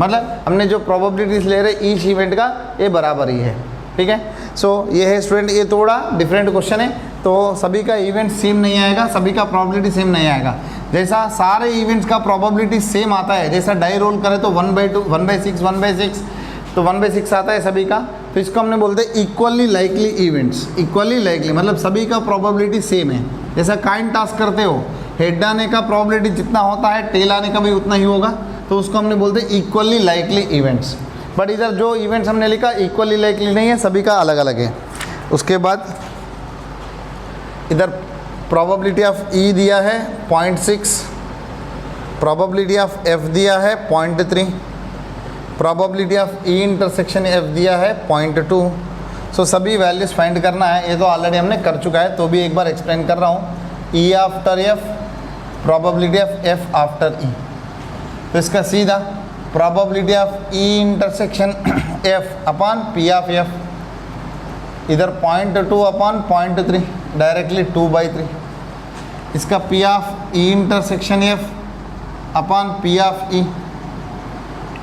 [SPEAKER 1] मतलब हमने जो प्रोबेबिलिटीज ले रहे ईच इवेंट का, ये बराबर ही है, ठीक है। सो ये है स्टूडेंट, ये थोड़ा डिफरेंट क्वेश्चन है, तो सभी का इवेंट सेम नहीं आएगा, सभी का प्रोबेबिलिटी सेम नहीं आएगा। जैसा सारे इवेंट्स का प्रोबेबिलिटी सेम आता है, जैसा डाई रोल करें तो 1/2 1/6 1/6, तो 1/6 आता है सभी का, तो इसको हमने बोलते हैं equally likely events. Equally likely मतलब सभी का प्रोबेबिलिटी सेम है। जैसा काइंड टास्क करते हो, हेड आने का प्रोबेबिलिटी जितना होता है, टेल आने का भी उतना ही होगा, तो उसको हमने बोलते हैं इक्वली लाइकली इवेंट्स। बट इधर जो इवेंट्स हमने लिखा इक्वली लाइकली नहीं है, सभी का अलग अलग है। उसके बाद इधर प्रोबेबिलिटी ऑफ ई दिया है 0.6, प्रोबेबिलिटी ऑफ एफ दिया है 0.3, probability of E intersection F दिया है 0.2। सो सभी वैल्यूज फाइंड करना है, ये तो ऑलरेडी हमने कर चुका है, तो भी एक बार एक्सप्लेन कर रहा हूँ। E after F, probability of F after E, तो इसका सीधा probability of E intersection F upon P of F, इधर 0.2 अपॉन 0.3, डायरेक्टली 2/3। इसका P of E intersection F upon P of E,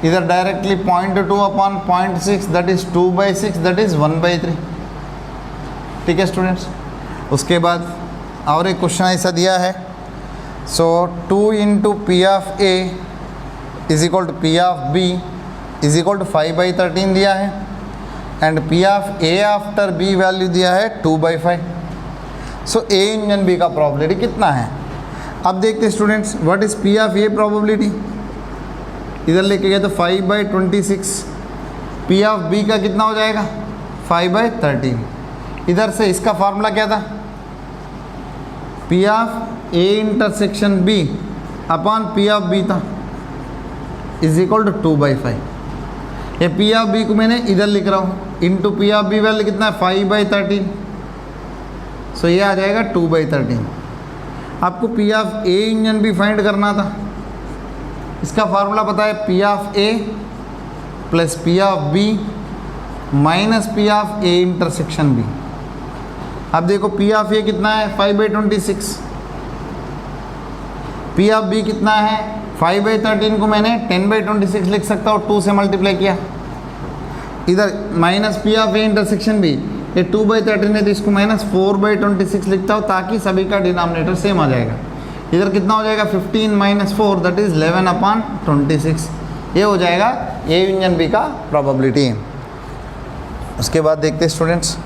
[SPEAKER 1] इधर directly 0.2 upon 0.6, that is 2/6, that is 1/3, ठीक है स्टूडेंट्स। उसके बाद और एक क्वेश्चन ऐसा दिया है, so 2 into P of A is equal to P of B is equal to 5/13 दिया है, and P of A after B value दिया है 2/5। सो ए यूनियन बी का प्रोबेबिलिटी कितना है? अब देखते students, what is P of A probability, इधर लेके गए तो 5/26, पी ऑफ बी का कितना हो जाएगा? 5/13। इधर से इसका फार्मूला क्या था? P of A intersection B upon P of B था, इज इक्वल टू 2/5। ये पी ऑफ बी को मैंने इधर लिख रहा हूँ, into P of B value कितना है? 5/13, सो ये आ जाएगा 2/13। आपको P of A union B find करना था, इसका फार्मूला पता है, P of A plus P of B minus P of A intersection B. अब देखो पी ऑफ ए कितना है? 5/26, पी ऑफ बी कितना है? 5/13 को मैंने 10/26 लिख सकता हूँ, 2 से मल्टीप्लाई किया। इधर minus P of A intersection B, ये 2/13 है, तो इसको माइनस 4/26 लिखता हूँ, ताकि सभी का डिनोमिनेटर सेम आ जाएगा। इधर कितना हो जाएगा? 15 माइनस 4, दैट इज 11/26। ये हो जाएगा ए यूनियन बी का प्रोबेबिलिटी। उसके बाद देखते स्टूडेंट्स,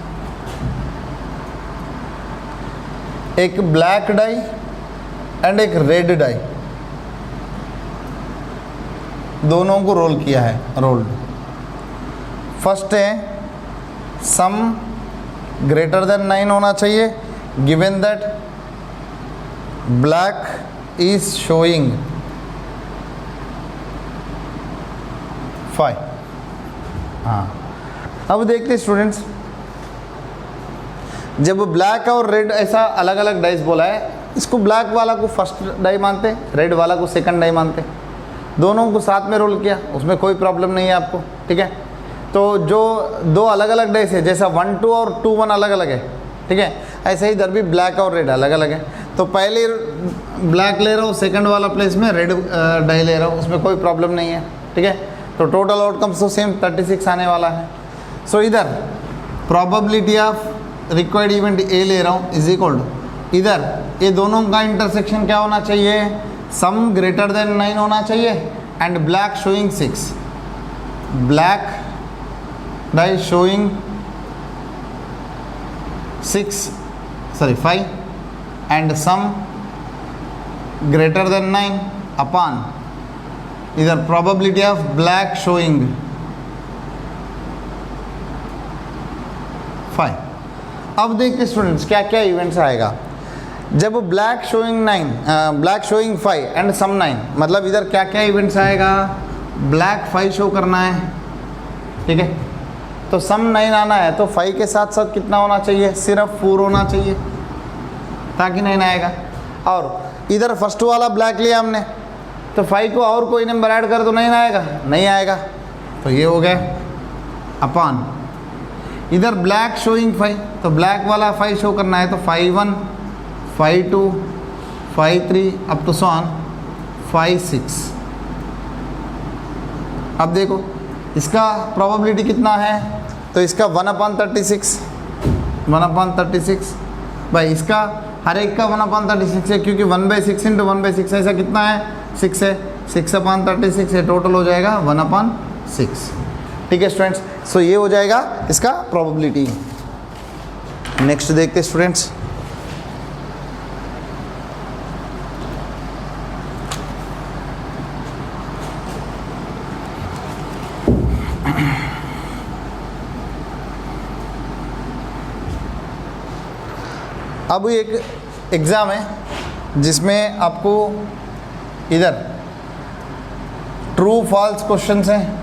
[SPEAKER 1] एक ब्लैक डाई एंड एक रेड डाई, दोनों को रोल किया है, रोल्ड। फर्स्ट है सम ग्रेटर देन 9 होना चाहिए, given that black is showing 5। हाँ, अब देखते स्टूडेंट्स, जब ब्लैक और रेड ऐसा अलग अलग डाइस बोला है, इसको ब्लैक वाला को फर्स्ट डाई मानते, रेड वाला को सेकंड डाई मानते, दोनों को साथ में रोल किया, उसमें कोई प्रॉब्लम नहीं है आपको, ठीक है। तो जो दो अलग अलग डाइस है, जैसा 1 2 और 2 1 अलग अलग है, ठीक है, ऐसे ही इधर भी ब्लैक और रेड अलग अलग है। तो पहले ब्लैक ले रहा हूँ, सेकंड वाला प्लेस में रेड डाई ले रहा हूँ, उसमें कोई प्रॉब्लम नहीं है, ठीक है। तो टोटल आउटकम्स तो सेम 36 आने वाला है। सो इधर probability of required event A ले रहा हूँ इज इक्वल टू, इधर ये दोनों का इंटरसेक्शन क्या होना चाहिए, सम ग्रेटर देन 9 होना चाहिए and black showing 6, black dye showing 5 and some greater than 9 upon इधर प्रोबेबिलिटी ऑफ ब्लैक शोइंग 5। अब देखते स्टूडेंट्स क्या क्या इवेंट्स आएगा जब ब्लैक शोइंग 5 एंड सम 9, मतलब इधर क्या क्या इवेंट्स आएगा, ब्लैक 5 शो करना है, ठीक है, तो सम 9 आना है, तो 5 के साथ साथ कितना होना चाहिए, सिर्फ 4 होना चाहिए ताकि 9 आएगा। और इधर फर्स्ट वाला ब्लैक लिया हमने, तो 5 को और कोई नंबर ऐड कर तो 9 आएगा, नहीं आएगा, तो ये हो गया अपॉन इधर ब्लैक शोइंग 5, तो ब्लैक वाला 5 शो करना है, तो 5 1 5 2 5 3 अप टू 5 6। अब देखो इसका प्रोबेबिलिटी कितना है, तो इसका 1/36 भाई, इसका हर एक का 1/36 है, क्योंकि 1/6 इंटू 1/6 ऐसा कितना है, 6 है, 6/36 है, टोटल हो जाएगा 1/6, ठीक है स्टूडेंट्स। सो ये हो जाएगा इसका प्रोबेबिलिटी। नेक्स्ट देखते स्टूडेंट्स, अब एक एग्ज़ाम है जिसमें आपको इधर ट्रू फॉल्स क्वेश्चंस हैं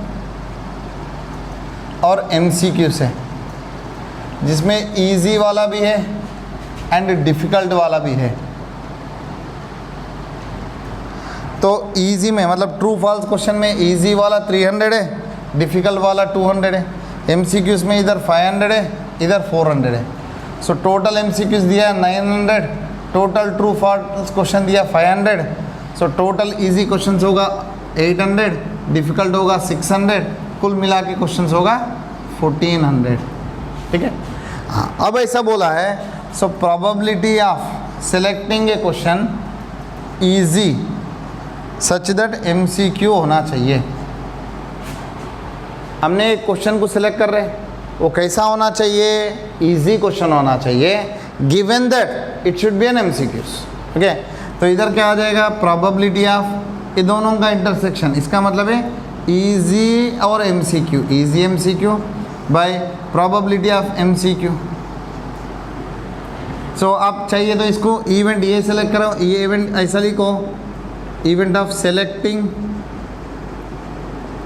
[SPEAKER 1] और MCQs है, जिसमें इजी वाला भी है एंड डिफ़िकल्ट वाला भी है। तो इजी में मतलब ट्रू फॉल्स क्वेश्चन में इजी वाला 300 है, डिफ़िकल्ट वाला 200 है, MCQs में इधर 500 है, इधर 400 है। सो टोटल MCQs दिया 900, टोटल ट्रू फॉल्स क्वेश्चन दिया 500, सो टोटल इजी क्वेश्चंस होगा 800, डिफ़िकल्ट होगा 600, कुल मिला के क्वेश्चंस होगा 1400, ठीक है। हाँ, अब ऐसा बोला है, so probability of selecting A question easy such that MCQ होना चाहिए। हमने एक क्वेश्चन को सिलेक्ट कर रहे हैं, वो कैसा होना चाहिए, इजी क्वेश्चन होना चाहिए, given that it should be an MCQs, okay. तो इधर क्या आ जाएगा, प्रोबेबिलिटी ऑफ ये दोनों का इंटरसेक्शन, इसका मतलब है इजी और MCQ, easy MCQ bye probability of MCQ। सो आप चाहिए तो इसको इवेंट ये सेलेक्ट करो, ये इवेंट ऐसा लिखो, event of selecting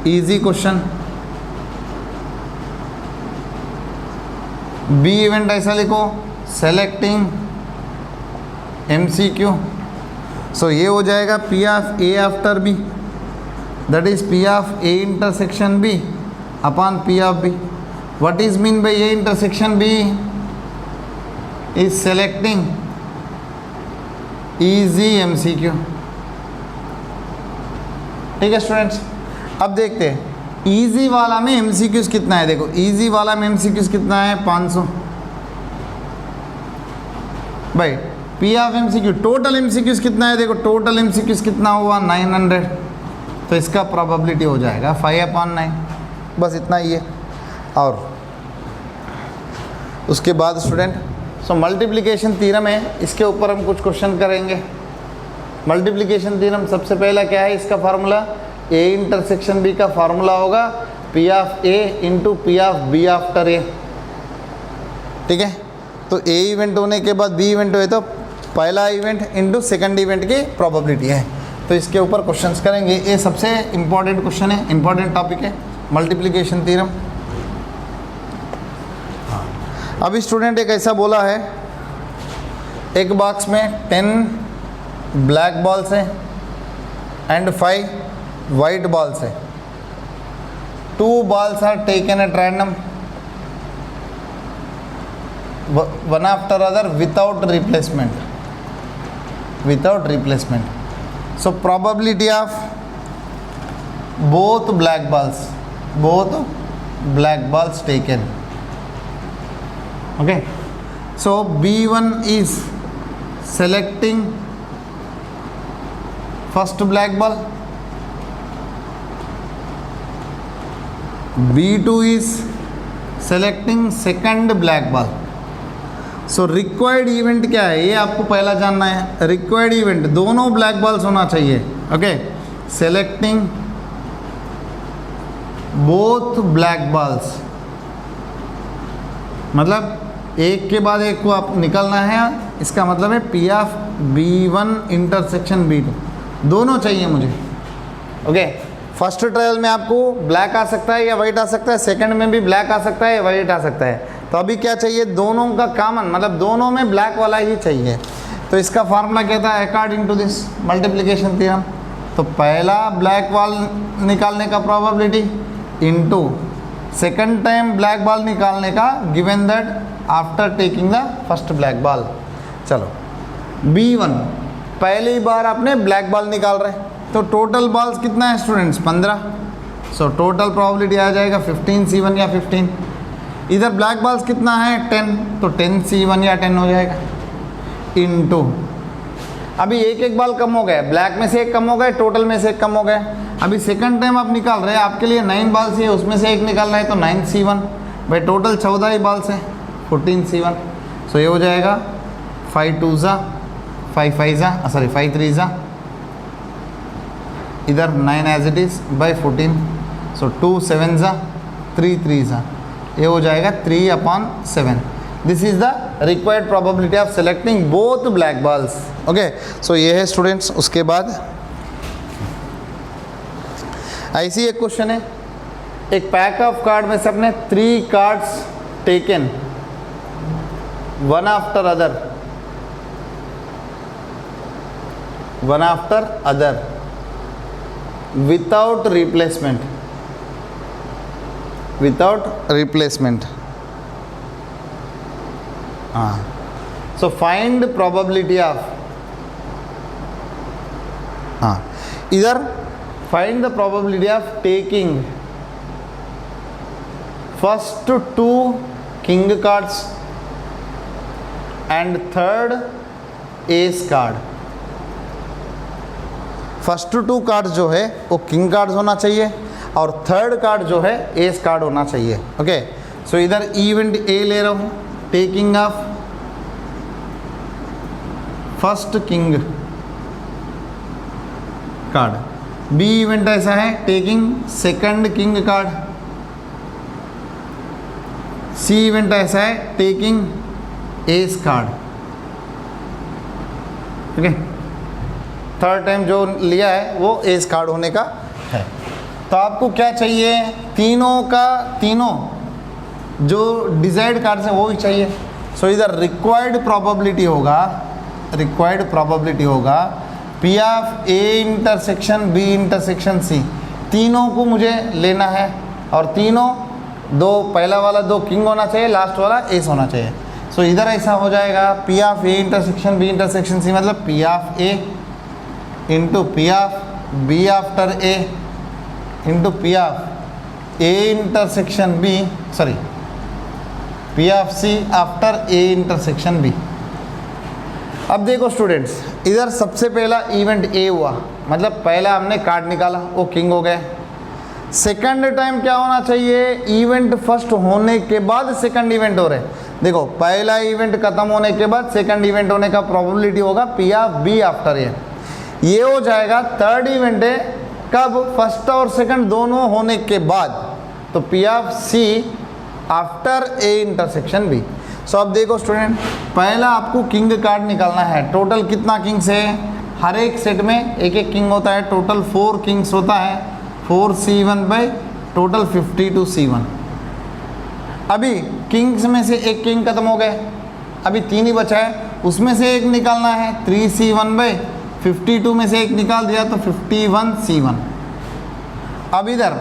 [SPEAKER 1] easy question, B event ऐसा लिखो, सेलेक्टिंग MCQ। सो ये हो जाएगा P of A after B, that is P of A intersection B upon P of B. What is mean by A intersection B? Is selecting easy MCQ, ठीक है स्टूडेंट्स। अब देखते हैं इजी वाला में MCQs कितना है, देखो इजी वाला में MCQs कितना है 500 भाई, P of MCQ total MCQs कितना है, देखो टोटल MCQs कितना हुआ 900, तो इसका प्रोबेबिलिटी हो जाएगा 5/9, बस इतना ही है। और उसके बाद स्टूडेंट सो मल्टीप्लिकेशन थ्योरम है, इसके ऊपर हम कुछ क्वेश्चन करेंगे। मल्टीप्लिकेशन थ्योरम सबसे पहला क्या है, इसका फार्मूला A इंटरसेक्शन B का फार्मूला होगा P of A into P of B after A, ठीक है। तो A इवेंट होने के बाद B इवेंट हुए तो पहला इवेंट इंटू सेकंड इवेंट की प्रोबेबिलिटी है, तो इसके ऊपर क्वेश्चंस करेंगे। ये सबसे इम्पॉर्टेंट क्वेश्चन है, इम्पॉर्टेंट टॉपिक है मल्टीप्लिकेशन थ्योरम। अभी स्टूडेंट एक ऐसा बोला है एक बॉक्स में 10 ब्लैक बॉल्स है एंड 5 वाइट बॉल्स है. 2 balls are taken at random, one after other without replacement. So probability of both black balls taken. Okay, so B1 is selecting first black ball, B2 is selecting second black ball. So required event क्या है ये आपको पहला जानना है. रिक्वायर्ड इवेंट दोनों ब्लैक बॉल्स होना चाहिए. Okay, selecting both black balls, मतलब एक के बाद एक को आप निकलना है. इसका मतलब है P of B1 intersection B2 दोनों चाहिए मुझे. ओके, फर्स्ट ट्रायल में आपको ब्लैक आ सकता है या वाइट आ सकता है, सेकंड में भी ब्लैक आ सकता है या वाइट आ सकता है. तो अभी क्या चाहिए, दोनों का कॉमन, मतलब दोनों में ब्लैक वाला ही चाहिए. तो इसका फार्मूला कहता है according to this multiplication theorem. तो पहला ब्लैक बॉल निकालने का probability into second time black ball निकालने का given that after taking the first black ball. चलो B1 पहली बार आपने ब्लैक बॉल निकाल रहे हैं, तो टोटल बॉल्स कितना है स्टूडेंट्स, 15. सो टोटल प्रोबेबिलिटी आ जाएगा 15C1 या 15. इधर ब्लैक बॉल्स कितना है 10, तो 10C1 या 10 हो जाएगा इनटू. अभी एक बॉल कम हो गया, ब्लैक में से एक कम हो गए, टोटल में से एक कम हो गए. अभी सेकंड टाइम आप निकाल रहे हैं, आपके लिए 9 बॉल्स है, उसमें से एक निकालना है तो 9C1. भाई टोटल 14 ही बॉल्स है, 14C1. सो ये हो जाएगा 5 2 ज़ा 5 5 ज़ा सॉरी 5 3 ज़ा, इधर 9 एज इट इज़ बाई 14. सो 2 7 ज़ा 3 3 ज़ा, ये हो जाएगा 3/7. This is the required probability of selecting both black balls. Okay, so ये है स्टूडेंट्स. उसके बाद ऐसी एक क्वेश्चन है, एक पैक ऑफ कार्ड में से अपने 3 cards taken one after other without replacement. हाँ, सो फाइंड प्रोबेबिलिटी ऑफ, हाँ इधर find the probability of taking first 2 king cards and third S card. First 2 card जो है वो किंग कार्ड्स होना चाहिए और थर्ड कार्ड जो है एस कार्ड होना चाहिए. ओके, सो इधर इवेंट ए ले रहा हूँ, taking of first king card. B event ऐसा है, taking second king card. C event ऐसा है, taking ace card. Okay, third time जो लिया है वो एस कार्ड होने का है. तो आपको क्या चाहिए, तीनों जो डिजायर्ड कार्ड्स हैं वो ही चाहिए. सो इधर रिक्वायर्ड प्रोबेबिलिटी होगा P of A intersection B intersection C. तीनों को मुझे लेना है और तीनों पहला वाला 2 किंग होना चाहिए, लास्ट वाला एस होना चाहिए. सो इधर ऐसा हो जाएगा P of A intersection B intersection C, मतलब P of A into P of B after A into P of A intersection B, sorry P of C after A intersection B. अब देखो स्टूडेंट्स, इधर सबसे पहला इवेंट A हुआ, मतलब पहला हमने कार्ड निकाला, वो किंग हो गए. सेकंड टाइम क्या होना चाहिए, इवेंट फर्स्ट होने के बाद सेकंड इवेंट हो रहे. देखो पहला इवेंट खत्म होने के बाद सेकंड इवेंट होने का प्रोबेबिलिटी होगा P of B after A. ये हो जाएगा थर्ड इवेंट है कब, फर्स्ट और सेकंड दोनों होने के बाद, तो P of C after A intersection B. सो अब देखो स्टूडेंट, पहला आपको किंग कार्ड निकालना है. टोटल कितना किंग्स है, हर एक सेट में एक किंग होता है, टोटल 4 किंग्स होता है. 4C1 by total 52C1. अभी किंग्स में से एक किंग खत्म हो गए, अभी 3 ही बचा है, उसमें से एक निकालना है 3c1/52 में से एक निकाल दिया तो 51c1। अब इधर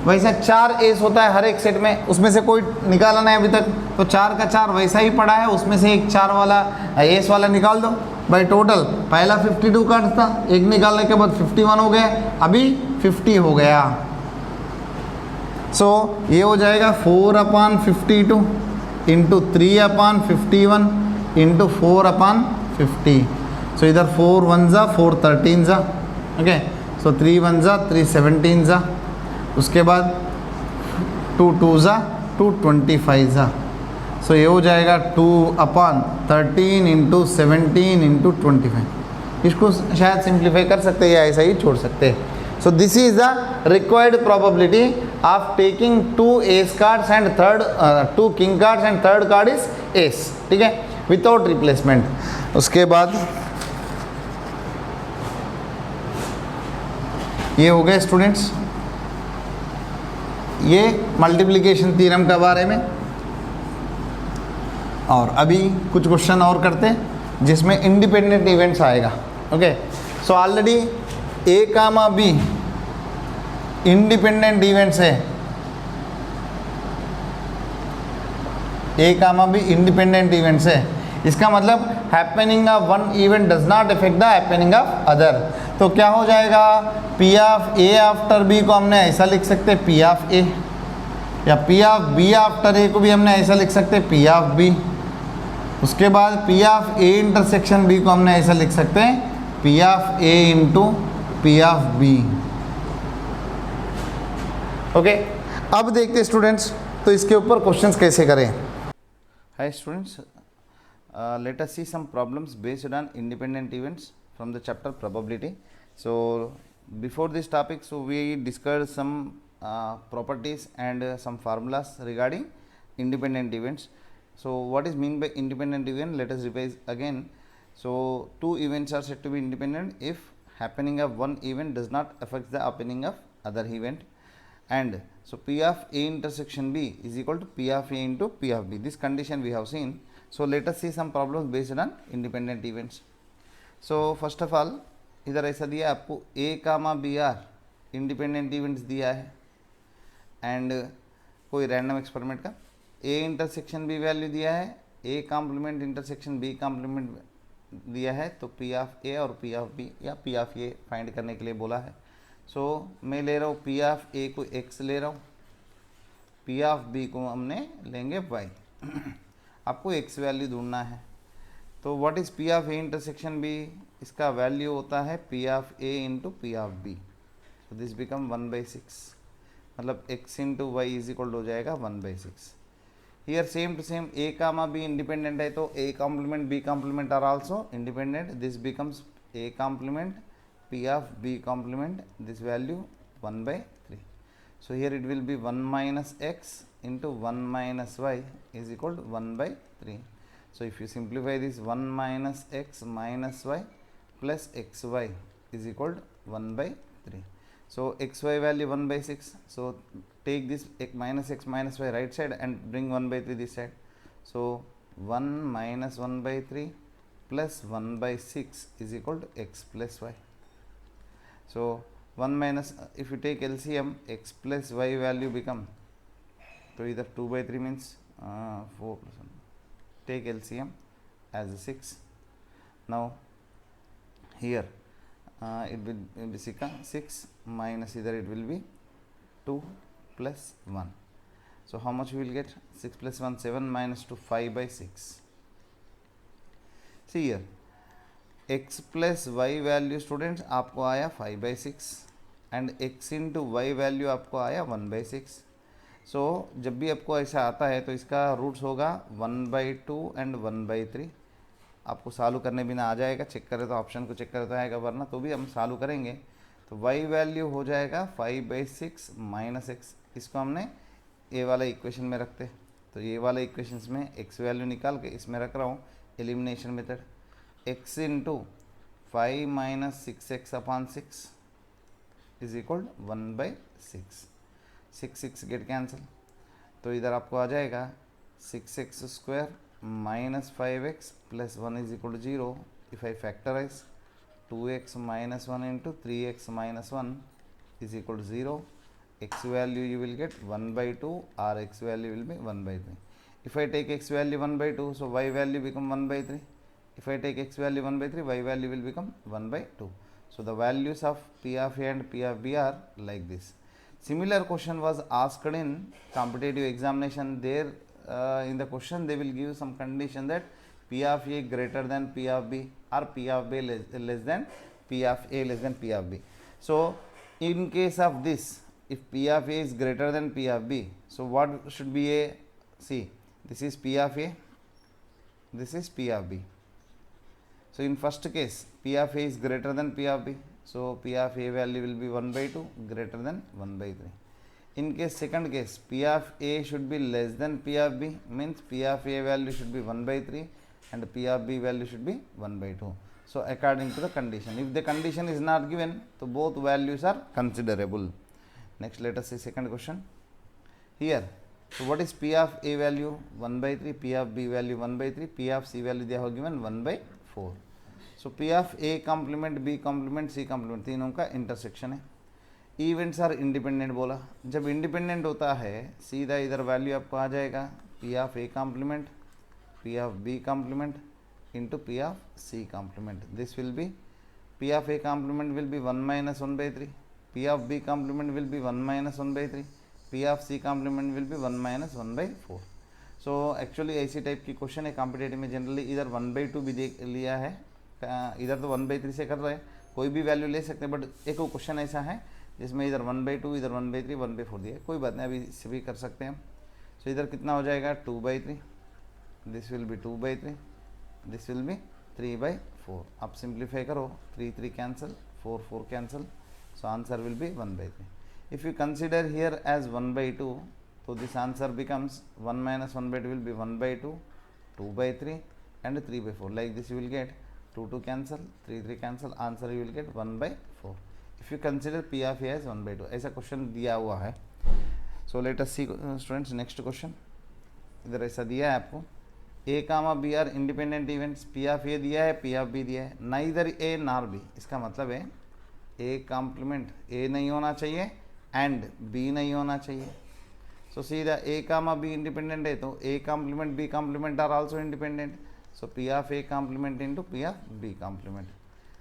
[SPEAKER 1] वैसा 4 एस होता है हर एक सेट में, उसमें से कोई निकाला नहीं अभी तक, तो 4 का 4 वैसा ही पड़ा है, उसमें से एक 4 वाला एस वाला निकाल दो भाई। टोटल पहला 52 का था, एक निकालने के बाद 51 हो गया, अभी 50 हो गया। सो ये हो जाएगा 4/52 इंटू 3/51 इंटू 4/50। सो इधर 4 1 जा 4 13 जा, ओके। सो 3 1 जा 3 17 जा, उसके बाद 2 2 जा 2 25 जा। सो ये हो जाएगा 2/13 इंटू 17 इंटू 25। इसको शायद सिंप्लीफाई कर सकते हैं या ऐसा ही छोड़ सकते हैं। So this is the required probability of taking 2 S cards and 2 king cards and third card is S, ठीक है, विदाउट रिप्लेसमेंट। उसके बाद ये हो गए स्टूडेंट्स ये मल्टीप्लिकेशन थ्योरम के बारे में। और अभी कुछ क्वेश्चन और करते हैं जिसमें इंडिपेंडेंट इवेंट्स आएगा, okay. So already A comma B independent events है, A comma B independent events है। इसका मतलब happening of one event does not effect the happening of other. तो क्या हो जाएगा, P of A after B को हमने ऐसा लिख सकते हैं पी ऑफ ए, या पी ऑफ बी आफ्टर ए को भी हमने ऐसा लिख सकते हैं पी ऑफ बी। उसके बाद P of A intersection B को हमने ऐसा लिख सकते हैं P of A into P of B, okay. अब देखते हैं स्टूडेंट्स तो इसके ऊपर क्वेश्चंस कैसे करें। Hi students, let us see some problems based on independent events from the chapter probability. So before this topic, so we discussed some properties and some formulas regarding independent events. So what is mean by independent event? Let us revise again. So two events are said to be independent if happening of one event does not affect the happening of other event. And so P of A intersection B is equal to P of A into P of B. This condition we have seen. So let us see some problems based on independent events. So first of all इधर ऐसा दिया है आपको A comma B are independent events दिया है, एंड कोई रैंडम एक्सपेरिमेंट का A इंटरसेक्शन B वैल्यू दिया है, A complement intersection B complement दिया है, तो P ऑफ A और P ऑफ B या P ऑफ A फाइंड करने के लिए बोला है। सो मैं ले रहा हूँ P ऑफ A को x ले रहा हूँ, P ऑफ B को हमने लेंगे y। आपको x वैल्यू ढूंढना है, तो what is P of A intersection B, इसका वैल्यू होता है P of A into P of B। So this become 1/6, मतलब x into y is equal हो जाएगा 1/6। Here same to same A comma B independent है, तो A complement B complement are also independent. This becomes A complement P of B complement, this value 1/3. So here it will be 1 minus x into 1 minus y is equal to 1/3. So if you simplify this, 1 minus x minus y plus xy is equal to 1/3. So xy value 1/6. So take this minus x minus y right side and bring 1/3 this side. So 1 minus 1/3 plus 1/6 is equal to x plus y. So 1 minus, if you take LCM, x plus y value become, so either 2/3 means 4 plus 1. Take LCM as 6. Now here it will be 6 minus, either it will be 2 plus 1. So how much we will get? 6 plus 1 7 minus 2 5/6. See here x plus y value students आपको आया 5/6 and x into y value आपको आया 1/6। सो जब भी आपको ऐसा आता है तो इसका रूट्स होगा 1/2 एंड 1/3। आपको सॉल्व करने बिना आ जाएगा, चेक करें तो ऑप्शन को चेक करें तो आएगा, वरना तो भी हम सॉल्व करेंगे। तो y वैल्यू हो जाएगा 5/6 माइनस x। इसको हमने ए वाला इक्वेशन में रखते, तो ये वाला इक्वेशन में x वैल्यू निकाल के इसमें रख रहा हूँ elimination method. x into 5 minus 6x upon 6 is equal 1/6। 6 6 get cancel, तो इधर आपको आ जाएगा 6x² minus 5x plus 1 is equal to 0. If I factorize 2x minus 1 into 3x minus 1 is equal to 0, x value you will get 1 by 2 or x value will be 1 by 3. If I take x value 1 by 2, so y value become 1 by 3. If I take x value 1 by 3, y value will become 1 by 2. So the values of P of A and P of B are like this. Similar question was asked in competitive examination. There in the question they will give some condition that P of A greater than P of B or P of B less than P of A less than P of B. So in case of this, if P of A is greater than P of B, so what should be A? See, this is P of A, this is P of B. So in first case, P of A is greater than P of B, so P of A value will be 1 by 2 greater than 1 by 3. In case second case, P of A should be less than P of B, means P of A value should be 1 by 3 and P of B value should be 1 by 2. So according to the condition, if the condition is not given, so both values are considerable. Next, let us see second question. Here, so what is P of A value? 1 by 3, P of B value 1 by 3, P of C value they have given 1 by 4. So P of A complement, B complement, C complement तीनों का इंटरसेक्शन है. इवेंट्स आर इंडिपेंडेंट बोला. जब इंडिपेंडेंट होता है सीधा इधर वैल्यू आपको आ जाएगा P of A complement, P of B complement into P of C complement. This will be P of A complement will be 1 minus 1 by 3. P of B complement will be 1 minus 1 by 3. P of C complement will be 1 minus 1 by 4. So actually ऐसी टाइप की क्वेश्चन है कॉम्पिटेटिव में जनरली. इधर 1 by 2 भी देख लिया है, इधर तो 1 by 3 से कर रहे हैं, कोई भी वैल्यू ले सकते हैं. बट एक क्वेश्चन ऐसा है जिसमें इधर 1 by 2, इधर 1 by 3, 1 by 4 दिया है. कोई बात नहीं, अभी इसे भी कर सकते हैं हम. सो इधर कितना हो जाएगा 2 by 3, this will B 2 by 3, this will B 3 by 4. आप सिंप्लीफाई करो, 3 3 cancel, 4 4 cancel, so answer will be 1 by 3. If you consider here as 1 by 2, so this answer becomes 1 minus 1 by 2 will be 1 by 2, 2 by 3 and 3 by 4. Like this you will get 2 2 cancel, 3 3 cancel, answer you will get 1 by 4. If you consider P of A as 1 by 2, ऐसा क्वेश्चन दिया हुआ है. So let us see students next question. इधर ऐसा दिया है आपको, A comma B are independent events. P of A दिया है, P of B दिया है, नाइदर A नॉर B. इसका मतलब है A कॉम्प्लीमेंट A नहीं होना चाहिए एंड B नहीं होना चाहिए. सो सीधा A कामा B इंडिपेंडेंट है तो A complement B complement are also independent. So P of A complement into P of B complement.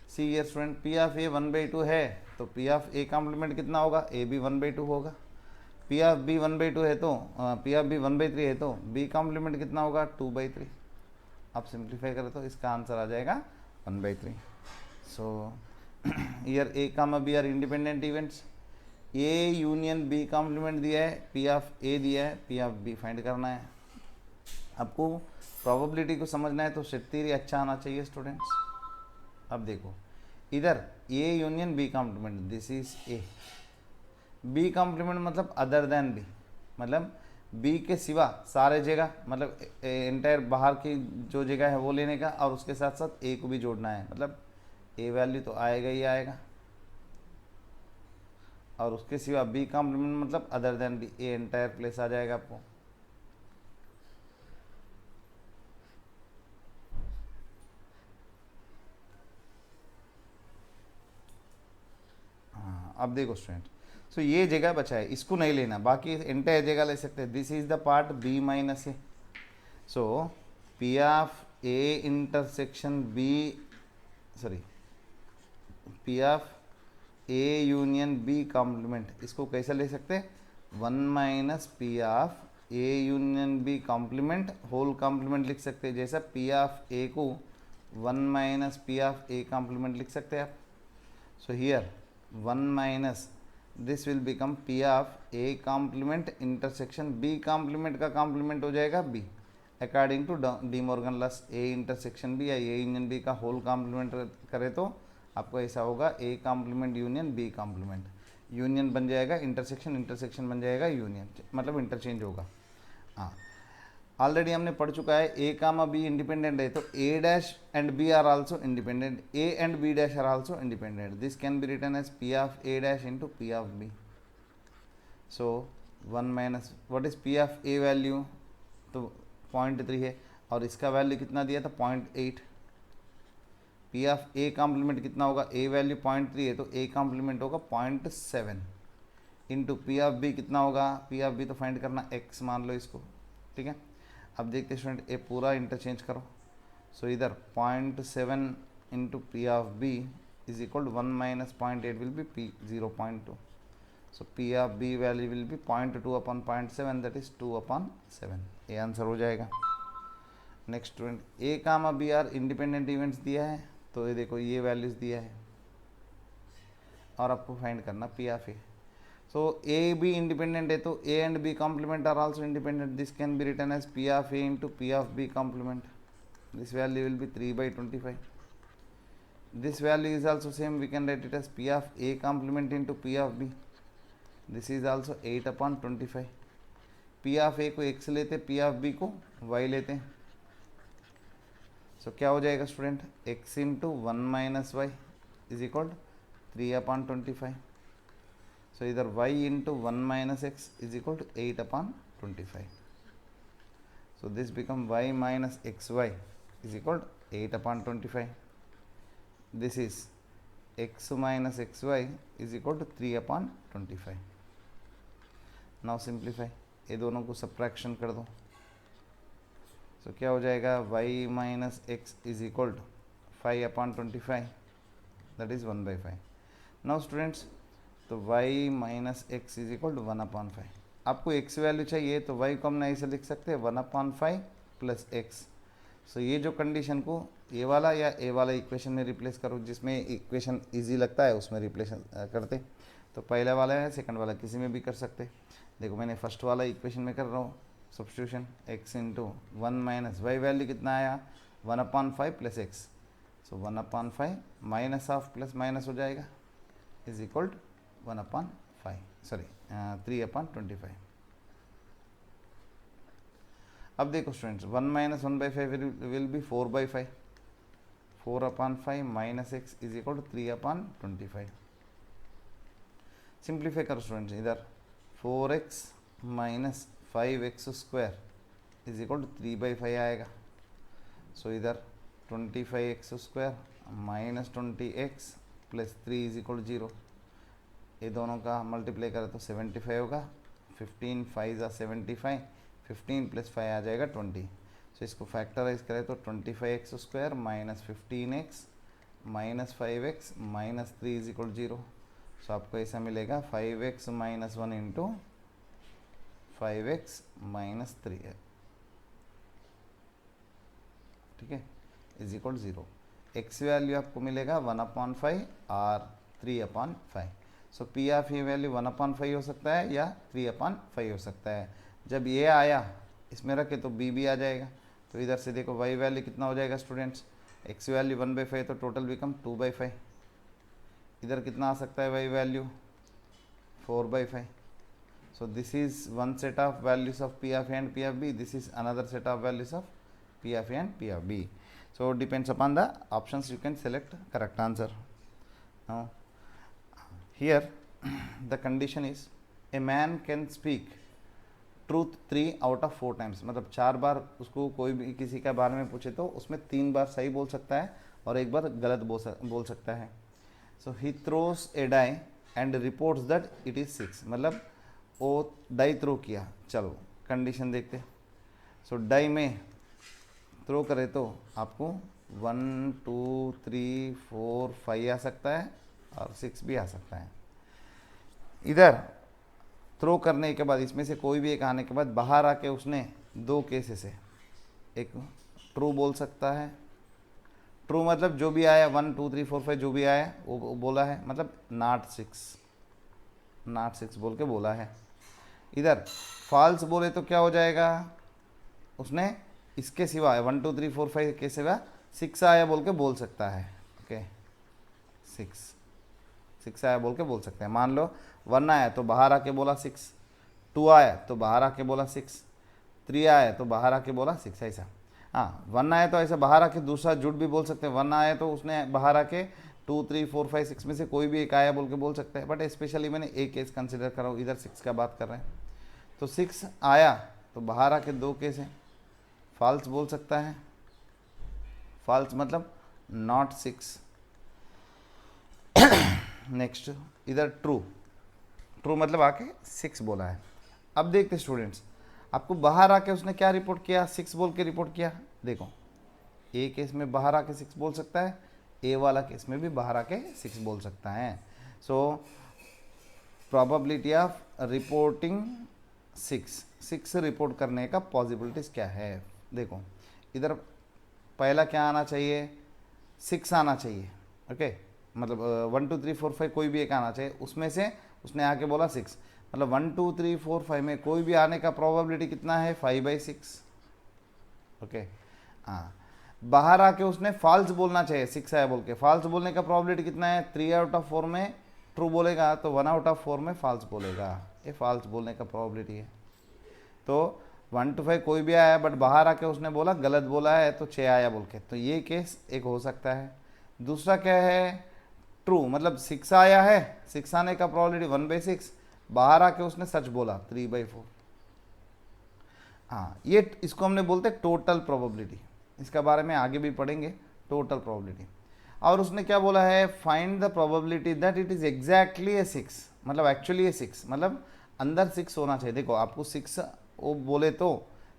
[SPEAKER 1] See here student, P of A 1 by 2 है तो P of A कॉम्प्लीमेंट कितना होगा? A भी 1 by 2 होगा. P of B 1 by 2 है तो P of B 1 by 3 है तो B कॉम्प्लीमेंट कितना होगा? 2 by 3. आप सिंप्लीफाई करें तो इसका आंसर आ जाएगा 1 by 3. So here A comma B are independent events. A union B complement दिया है, P of A दिया है, P of B फाइंड करना है. आपको प्रोबेबिलिटी को समझना है तो सेट थ्योरी अच्छा आना चाहिए स्टूडेंट्स. अब देखो इधर A union B complement, this is A. B complement मतलब अदर देन B, मतलब B के सिवा सारे जगह, मतलब एंटायर बाहर की जो जगह है वो लेने का और उसके साथ साथ A को भी जोड़ना है. मतलब A वैल्यू तो आएगा ही आएगा और उसके सिवा B कॉम्प्लीमेंट मतलब other than B, A entire place आ जाएगा आपको. हाँ अब देखो स्टूडेंट, सो ये जगह बचा है, इसको नहीं लेना, बाकी एंटायर जगह ले सकते हैं. This is the part B minus A. So P of A intersection B, sorry P of A union B complement, इसको कैसे ले सकते हैं? 1 minus P of A union B complement whole complement लिख सकते हैं. जैसा P ऑफ A को 1 minus P of A complement लिख सकते हैं आप. So here 1 minus this will become P of A complement intersection B complement का कॉम्प्लीमेंट हो जाएगा B according to D Morgan laws. A intersection B या A यूनियन B का होल कॉम्प्लीमेंट करे तो आपको ऐसा होगा A complement union B complement. Union बन जाएगा इंटरसेक्शन, इंटरसेक्शन बन जाएगा यूनियन, मतलब इंटरचेंज होगा. हाँ ऑलरेडी हमने पढ़ चुका है A कामा B इंडिपेंडेंट है तो A dash and B are also independent, A and B dash are also independent. This can be written as P of A dash into P of B. So 1 minus what is P of A value? तो 0.3 है. और इसका वैल्यू कितना दिया था 0.8। पी ऑफ ए कॉम्प्लीमेंट कितना होगा, ए वैल्यू 0.3 है तो ए कॉम्प्लीमेंट होगा 0.7 इंटू पी ऑफ बी कितना होगा, पी ऑफ बी तो फाइंड करना एक्स मान लो इसको, ठीक है। अब देखते हैं स्टूडेंट, ए पूरा इंटरचेंज करो। सो इधर 0.7 into P of B is equal to 1 minus 0.8 will be P 0.2। So P of B value will be 0.2 upon 0.7 that is 2/7। ये आंसर हो जाएगा। Next student, A comma B are independent events दिया है, तो ये देखो ये वैल्यूज दिया है और आपको फाइंड करना P of A. So A B independent है तो A and B complement are also independent, this can be written as P of A into P of B complement, this value will be 3/25. This value is also same, we can write it as p of a complement into p of b, this is also 8/25। p of a को x लेते, p of b को y लेते हैं, so क्या हो जाएगा student, x into 1 minus y is equal 3/25। So इधर y into 1 minus x is equal to 8/25। so this become y minus xy is equal to 8/25. This is x minus xy is equal to 3/25. Now simplify, ये दोनों को सब्ट्रैक्शन कर दो। so क्या हो जाएगा, y minus x is equal to 5/25 that is 1/5। now students, तो y minus x is equal to 1/5। आपको x वैल्यू चाहिए तो y को हम ऐसे लिख सकते हैं 1/5 प्लस x। सो ये जो कंडीशन को ये वाला या ए वाला इक्वेशन में रिप्लेस करो, जिसमें इक्वेशन इजी लगता है उसमें रिप्लेस करते। तो पहला वाला है, सेकंड वाला किसी में भी कर सकते। देखो मैंने फर्स्ट वाला इक्वेशन में कर रहा हूँ substitution, x into 1 minus y value कितना आया 1/5 plus x. So 1/5 minus of plus minus हो जाएगा इज इक्वल टू 1/5 सॉरी 3/25। अब देखो students, 1 minus 1/5 will be 4/5, 4/5 minus x is equal to 3/25। Simplify करो स्टूडेंट्स, इधर 4x minus 5x square is equal to 3/5 आएगा। सो इधर 25x square minus 20x plus 3 is equal to 0, ये दोनों का मल्टीप्लाई करें तो 75 होगा। 15 5 75, 15 प्लस 5 आ जाएगा 20। सो इसको फैक्टराइज करें तो 25x square minus 15x minus 5x minus 3 is equal 0। सो आपको ऐसा मिलेगा 5x minus 1 into 5x minus 3 है, ठीक है, इज इक्वल 0। x वैल्यू आपको मिलेगा 1/5 और 3/5। सो पी ऑफ ए वैल्यू 1/5 हो सकता है या 3/5 हो सकता है। जब ये आया इसमें रखे तो b भी आ जाएगा। तो इधर से देखो y वैल्यू कितना हो जाएगा स्टूडेंट्स, x वैल्यू 1/5 तो टोटल बिकम 2/5। इधर कितना आ सकता है y value 4/5। So this is one set of values of p of a and p of b, this is another set of values of p of a and p of b। So depends upon the options, you can select correct answer. Now here the condition is a man can speak truth 3 out of 4 times, मतलब 4 बार उसको कोई भी किसी के बारे में पूछे तो उसमें 3 बार सही बोल सकता है और 1 बार गलत बोल सकता है। So he throws a die and reports that it is 6, मतलब वो डाई थ्रो किया। चलो कंडीशन देखते। सो डाई में थ्रो करे तो आपको 1 2 3 4 5 आ सकता है और 6 भी आ सकता है। इधर थ्रो करने के बाद इसमें से कोई भी एक आने के बाद बाहर आके उसने 2 केसेस है, एक ट्रू बोल सकता है, ट्रू मतलब जो भी आया 1 2 3 4 5 जो भी आया वो बोला है, मतलब नॉट 6 बोल के बोला है। इधर फॉल्स बोले तो क्या हो जाएगा, उसने इसके सिवा 1 2 3 4 5 के सिवा 6 आया बोल के बोल सकता है। ओके 6 आया बोल के बोल सकते हैं। मान लो 1 आया तो बाहर आके बोला 6, 2 आया तो बाहर आके बोला 6, 3 आया तो बाहर आके बोला 6, ऐसा। हाँ 1 आया तो ऐसा बाहर आके दूसरा झूठ भी बोल सकते हैं। 1 आया तो उसने बाहर आके 2 3 4 5 6 में से कोई भी एक आया बोल के बोल सकते हैं, बट स्पेशली मैंने एक केस कंसिडर कर रहा हूँ, इधर 6 का बात कर रहे हैं। तो 6 आया तो बाहर आके 2 केस हैं, फॉल्स बोल सकता है, फॉल्स मतलब नॉट 6। नेक्स्ट इधर ट्रू, ट्रू मतलब आके 6 बोला है। अब देखते स्टूडेंट्स, आपको बाहर आके उसने क्या रिपोर्ट किया, 6 बोल के रिपोर्ट किया। देखो ए केस में बाहर आके 6 बोल सकता है, ए वाला केस में भी बाहर आके 6 बोल सकता है। So probability of reporting 6 report करने का पॉसिबिलिटीज़ क्या है। देखो इधर पहला क्या आना चाहिए, 6 आना चाहिए। ओके मतलब 1 2 3 4 5 कोई भी एक आना चाहिए, उसमें से उसने आके बोला 6, मतलब 1 2 3 4 5 में कोई भी आने का प्रोबेबिलिटी कितना है, 5/6। ओके हाँ, बाहर आके उसने फॉल्स बोलना चाहिए, 6 आया बोल के। फॉल्स बोलने का प्रोबेबिलिटी कितना है, 3/4 में ट्रू बोलेगा तो 1/4 में फॉल्स बोलेगा, ये फॉल्स बोलने का प्रोबेबिलिटी है। तो 1 to 5 कोई भी आया बट बाहर आके उसने बोला गलत बोला है तो 6 आया बोल के, तो ये केस एक हो सकता है। दूसरा क्या है, ट्रू मतलब 6 आया है, 6 आने का प्रोबेबिलिटी 1/6, बाहर आके उसने सच बोला 3/4। हाँ ये इसको हमने बोलते हैं टोटल प्रोबेबिलिटी, इसका बारे में आगे भी पढ़ेंगे, टोटल प्रोबेबिलिटी। और उसने क्या बोला है, find the probability that it is exactly a 6, मतलब एक्चुअली ए 6 मतलब अंदर 6 होना चाहिए। देखो आपको 6 वो बोले तो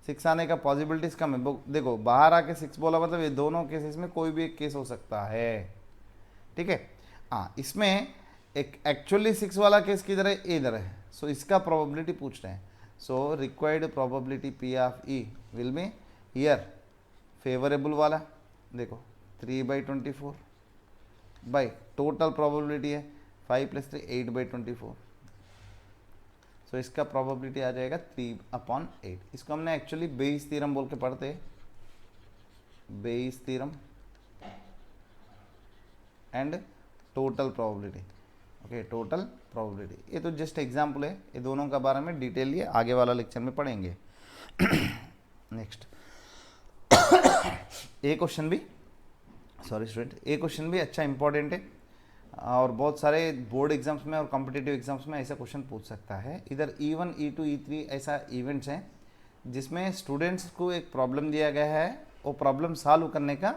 [SPEAKER 1] 6 आने का पॉसिबिलिटीज कम है। देखो बाहर आके 6 बोला मतलब ये दोनों केसेस में कोई भी एक केस हो सकता है, ठीक है। हाँ इसमें एक एक्चुअली 6 वाला केस किधर है, इधर है। सो इसका प्रोबेबिलिटी पूछ रहे हैं। So required probability P of E will be here favourable वाला, देखो 3/24 बाई टोटल प्रोबेबिलिटी है 5 + 3 8/24। सो इसका प्रोबेबिलिटी आ जाएगा 3/8। इसको हमने एक्चुअली बेइस थ्योरम बोल के पढ़ते हैं, Bayes theorem and total probability. Okay total probability, ये तो जस्ट एग्जांपल है, ये दोनों का बारे में डिटेल ये आगे वाला लेक्चर में पढ़ेंगे। नेक्स्ट ये क्वेश्चन भी सॉरी स्टूडेंट, ये क्वेश्चन भी अच्छा इंपॉर्टेंट है और बहुत सारे बोर्ड एग्जाम्स में और कॉम्पिटिटिव एग्जाम्स में ऐसा क्वेश्चन पूछ सकता है। इधर E1 E2 E3 ऐसा इवेंट्स हैं जिसमें स्टूडेंट्स को एक प्रॉब्लम दिया गया है, वो प्रॉब्लम सॉल्व करने का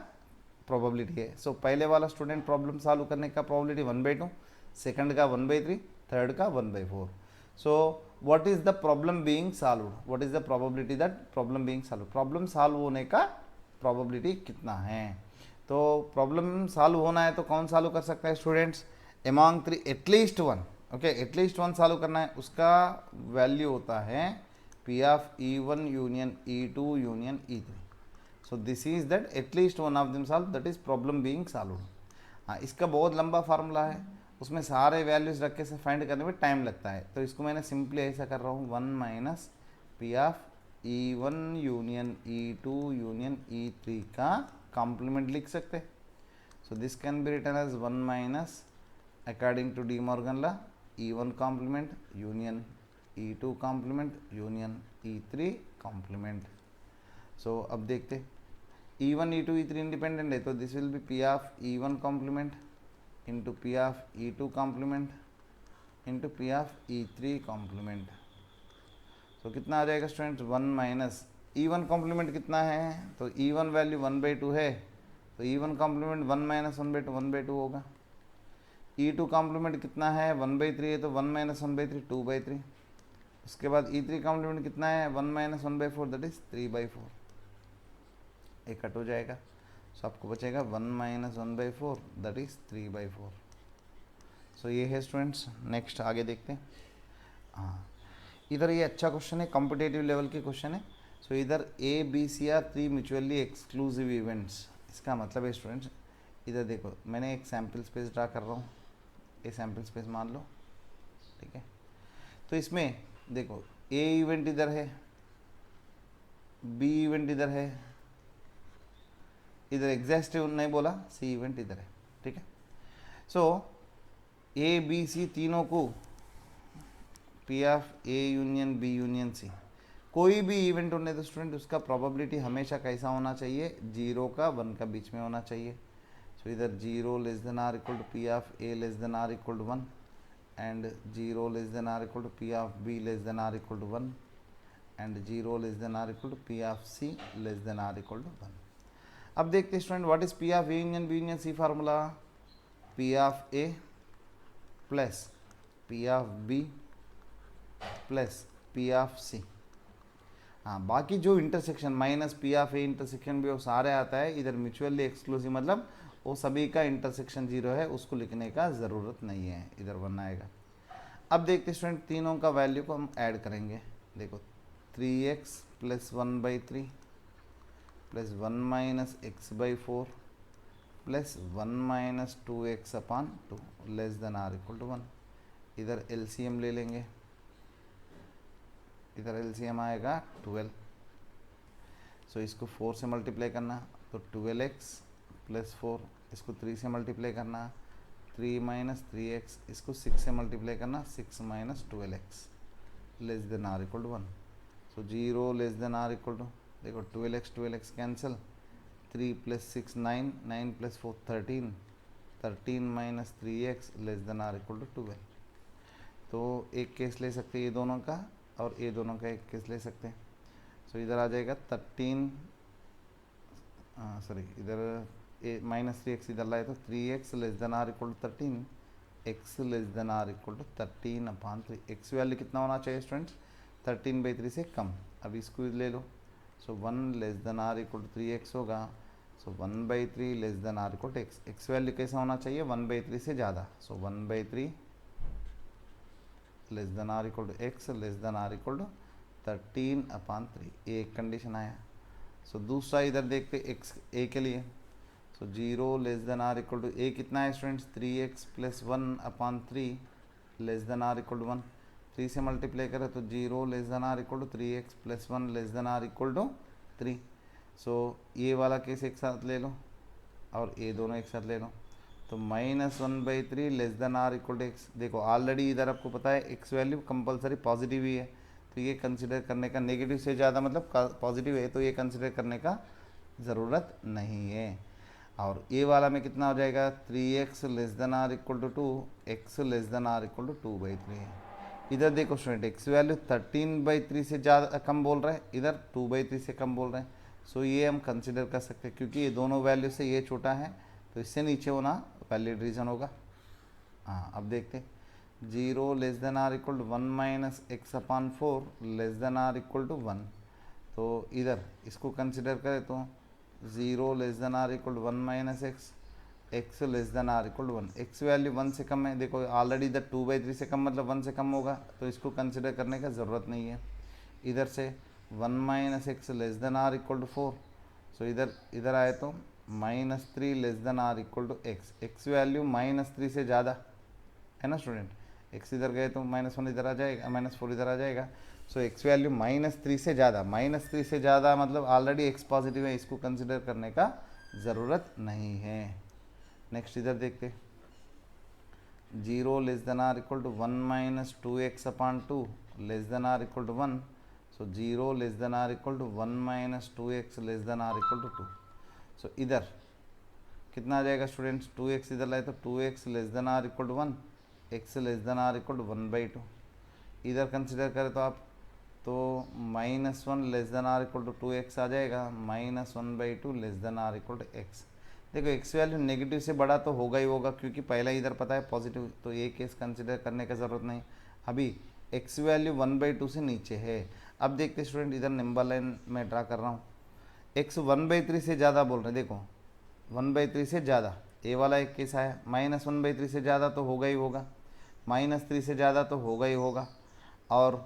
[SPEAKER 1] प्रोबेबिलिटी है। सो पहले वाला स्टूडेंट प्रॉब्लम सॉल्व करने का प्रोबेबिलिटी 1/2, सेकंड का 1/3, थर्ड का 1/4। So what is the problem being solved, what is the probability that problem being solve, problem solve होने का प्रोबेबिलिटी कितना है। तो प्रॉब्लम सॉल्व होना है तो कौन सॉल्व कर सकता है students, among 3 at least one. Okay at least one solve करना है, उसका वैल्यू होता है P of E1 union E2 union E3। So this is that at least one of them solve, that is problem being solved. हाँ इसका बहुत लंबा फार्मूला है, उसमें सारे वैल्यूज रख के से फाइंड करने में टाइम लगता है, तो इसको मैंने सिंपली ऐसा कर रहा हूँ 1 - P of E1 union E2 union E3 का कॉम्प्लीमेंट लिख सकते। So this can be written as 1 - according to D Morgan law E1 complement union E2 complement union E3 complement. So अब देखते E1 E2 E3 इंडिपेंडेंट है तो this will be P of E1 complement into P of E2 complement into P of E3 complement. So कितना आ जाएगा स्टूडेंट्स, 1 - E1 कॉम्प्लीमेंट कितना है, तो E1 वैल्यू 1/2 है, तो E1 कॉम्प्लीमेंट 1 - 1/2 1/2 होगा। E2 कॉम्प्लीमेंट कितना है, 1/3 है, तो 1 - 1/3 2/3। उसके बाद E3 कॉम्प्लीमेंट कितना है, 1 - 1/4 दैट इज 3/4, एक कट हो जाएगा। सो आपको बचेगा 1 - 1/4 दैट इज 3/4। सो ये है स्टूडेंट्स। नेक्स्ट आगे देखते हैं। हाँ इधर ये अच्छा क्वेश्चन है, कॉम्पिटेटिव लेवल के क्वेश्चन है। सो इधर A B C are 3 mutually exclusive events, इसका मतलब है स्टूडेंट्स इधर देखो मैंने एक सैम्पल स्पेस ड्रा कर रहा हूँ, ये सैम्पल स्पेस मान लो, ठीक है। तो इसमें देखो A इवेंट इधर है, B इवेंट इधर है, इधर एग्जैक्टिव नहीं बोला, C इवेंट इधर है, ठीक है। सो A B C तीनों को P of A union B union C कोई भी इवेंट होने तो स्टूडेंट उसका प्रोबेबिलिटी हमेशा कैसा होना चाहिए, 0 का 1 का बीच में होना चाहिए। सो इधर 0 < P of A < 1 and 0 < P of B < 1 and 0 less than or equal to P of C less than or equal to 1। अब देखते हैं student what is P of A union B union C formula, P of A plus P of B plus P of C. हाँ, बाकी जो intersection minus P of A intersection भी वो सारे आता है, इधर म्यूचुअली एक्सक्लूसिव मतलब वो सभी का इंटरसेक्शन 0 है, उसको लिखने का ज़रूरत नहीं है, इधर 1 आएगा। अब देखते स्टूडेंट तीनों का वैल्यू को हम ऐड करेंगे। देखो 3x plus 1/3 plus 1 minus x by 4 plus 1 minus 2x upon 2 less than or equal to 1। इधर एलसीएम ले लेंगे, इधर एलसीएम आएगा 12। सो इसको 4 से मल्टीप्लाई करना तो 12x प्लस 4, इसको 3 से मल्टीप्लाई करना 3 माइनस 3x, इसको 6 से मल्टीप्लाई करना 6 minus 12x less than or equal to 1। So 0 less than or equal to, देखो 12x cancel, 3 plus 6 9, 9 plus 4 13, 13 minus 3x less than or equal to 12। तो एक केस ले सकते हैं ये दोनों का, और ये दोनों का एक केस ले सकते हैं। सो इधर आ जाएगा 13, सॉरी इधर ए माइनस 3x इधर लाए तो 3x less than or equal to 13, x less than or equal to 13 upon 3। x value कितना होना चाहिए स्टूडेंट्स, 13/3 से कम। अब इसको ले लो, so 1 less than or equal to 3x होगा, so 1/3 less than or equal to x। x value कैसा होना चाहिए, 1/3 से ज़्यादा, so 1/3 less than or equal to x less than or equal to 13 upon 3। ये एक कंडीशन आया। सो दूसरा इधर देखते x a के लिए, so 0 less than or equal to a कितना है students, 3x plus 1 upon 3 less than or equal to 1। 3 से मल्टीप्लाई करें तो 0 less than or equal to 3x plus 1 less than or equal to 3। So ये वाला केस एक साथ ले लो और ये दोनों एक साथ ले लो, तो -1/3 less than or equal to x. देखो ऑलरेडी इधर आपको पता है एक्स वैल्यू कंपलसरी पॉजिटिव ही है, तो ये कंसिडर करने का, नेगेटिव से ज़्यादा मतलब पॉजिटिव है तो ये कंसिडर करने का ज़रूरत नहीं है। और ये वाला में कितना हो जाएगा, 3x less than or equal to 2, x less than or equal to 2/3 है। इधर देखो स्टूडेंट एक्स वैल्यू 13/3 से ज़्यादा कम बोल रहे हैं, इधर 2/3 से कम बोल रहे हैं। सो ये हम कंसिडर कर सकते हैं क्योंकि ये दोनों वैल्यू से ये छोटा है, तो इससे नीचे होना वैलिड रीज़न होगा। हाँ अब देखते हैं, 0 less than or equal to 1 minus x upon 4 less than or equal to 1। तो इधर इसको कंसिडर करें तो 0 less than or equal to 1 minus x less than or equal to 1। X value 1 से कम है, देखो ऑलरेडी इधर 2/3 से कम मतलब 1 से कम होगा, तो इसको कंसिडर करने का ज़रूरत नहीं है। इधर से 1 minus x less than or equal to 4, so इधर आए तो -3 less than or equal to x. X value -3 से ज़्यादा है ना स्टूडेंट, एक्स इधर गए तो -1 इधर आ जाएगा, -4 इधर आ जाएगा। सो एक्स वैल्यू -3 से ज़्यादा, -3 से ज़्यादा मतलब ऑलरेडी एक्स पॉजिटिव है, इसको कंसिडर करने का ज़रूरत नहीं है। नेक्स्ट इधर देखते, 0 less than or equal to 1 minus 2x upon 2 less than or equal to 1। So 0 less than or equal to 1 minus 2x less than or equal to 2। So इधर कितना आ जाएगा स्टूडेंट्स, 2x इधर लाए तो 2x less than or equal to 1, x less than or equal to 1/2। इधर कंसिडर करें तो आप तो -1 less than or equal to 2x आ जाएगा, -1/2 less than or equal to x। देखो x वैल्यू नेगेटिव से बड़ा तो होगा ही होगा क्योंकि पहला इधर पता है पॉजिटिव, तो ये केस कंसिडर करने का ज़रूरत नहीं। अभी x वैल्यू 1/2 से नीचे है। अब देखते स्टूडेंट, इधर नंबर लाइन में ड्रा कर रहा हूँ, x 1/3 से ज़्यादा बोल रहे हैं, देखो 1/3 से ज़्यादा, ये वाला एक केस आया, -1/3 से ज़्यादा तो होगा ही होगा, -3 से ज़्यादा तो होगा ही होगा, और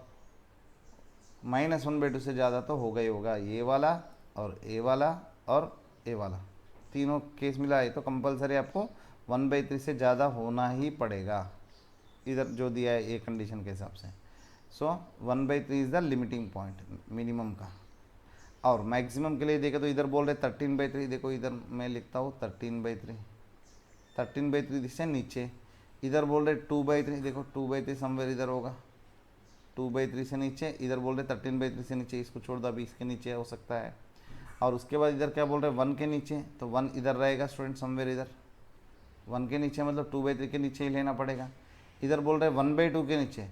[SPEAKER 1] -1/2 से ज़्यादा तो होगा ही होगा। ये वाला और ये वाला और ये वाला तीनों केस मिला है तो कंपलसरी आपको 1/3 से ज़्यादा होना ही पड़ेगा, इधर जो दिया है ये कंडीशन के हिसाब से। सो 1/3 is the limiting point minimum का। और मैक्सिमम के लिए देखें तो इधर बोल रहे 13/3, देखो इधर मैं लिखता हूँ 13/3, 13/3 से नीचे। इधर बोल रहे 2/3, देखो 2/3 समवेयर इधर होगा, 2/3 से नीचे। इधर बोल रहे 13/3 से नीचे, इसको छोड़ दो, अभी इसके नीचे हो सकता है। और उसके बाद इधर क्या बोल रहे हैं 1 के नीचे, तो 1 इधर रहेगा स्टूडेंट समवेयर, इधर 1 के नीचे मतलब 2/3 के नीचे ही लेना पड़ेगा। इधर बोल रहे हैं 1/2 के नीचे,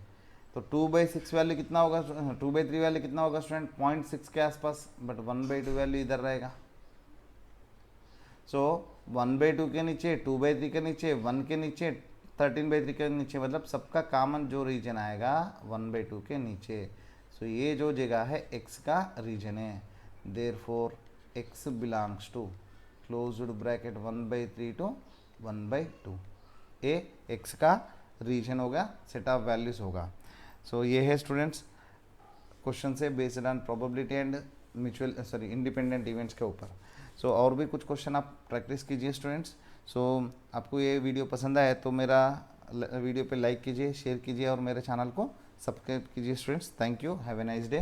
[SPEAKER 1] तो 2/6 वैल्यू कितना होगा, 2/3 वैल्यू कितना होगा स्टूडेंट, 0.6 के आसपास, बट 1/2 वैल्यू इधर रहेगा। सो 1/2 के नीचे, 2/3 के नीचे, 1 के नीचे, 13/3 के नीचे, मतलब सबका कॉमन जो रीजन आएगा 1/2 के नीचे। सो ये जो जगह है x का रीजन है, therefore x belongs to closed bracket 1/3 to 1/2। ये x का रीजन होगा, सेट ऑफ वैल्यूज होगा। सो ये है स्टूडेंट्स क्वेश्चन से based on probability and independent events के ऊपर। सो और भी कुछ क्वेश्चन आप प्रैक्टिस कीजिए स्टूडेंट्स। सो आपको ये वीडियो पसंद आए तो मेरा वीडियो पे लाइक कीजिए, शेयर कीजिए और मेरे चैनल को सब्सक्राइब कीजिए students. Thank you, have a nice day.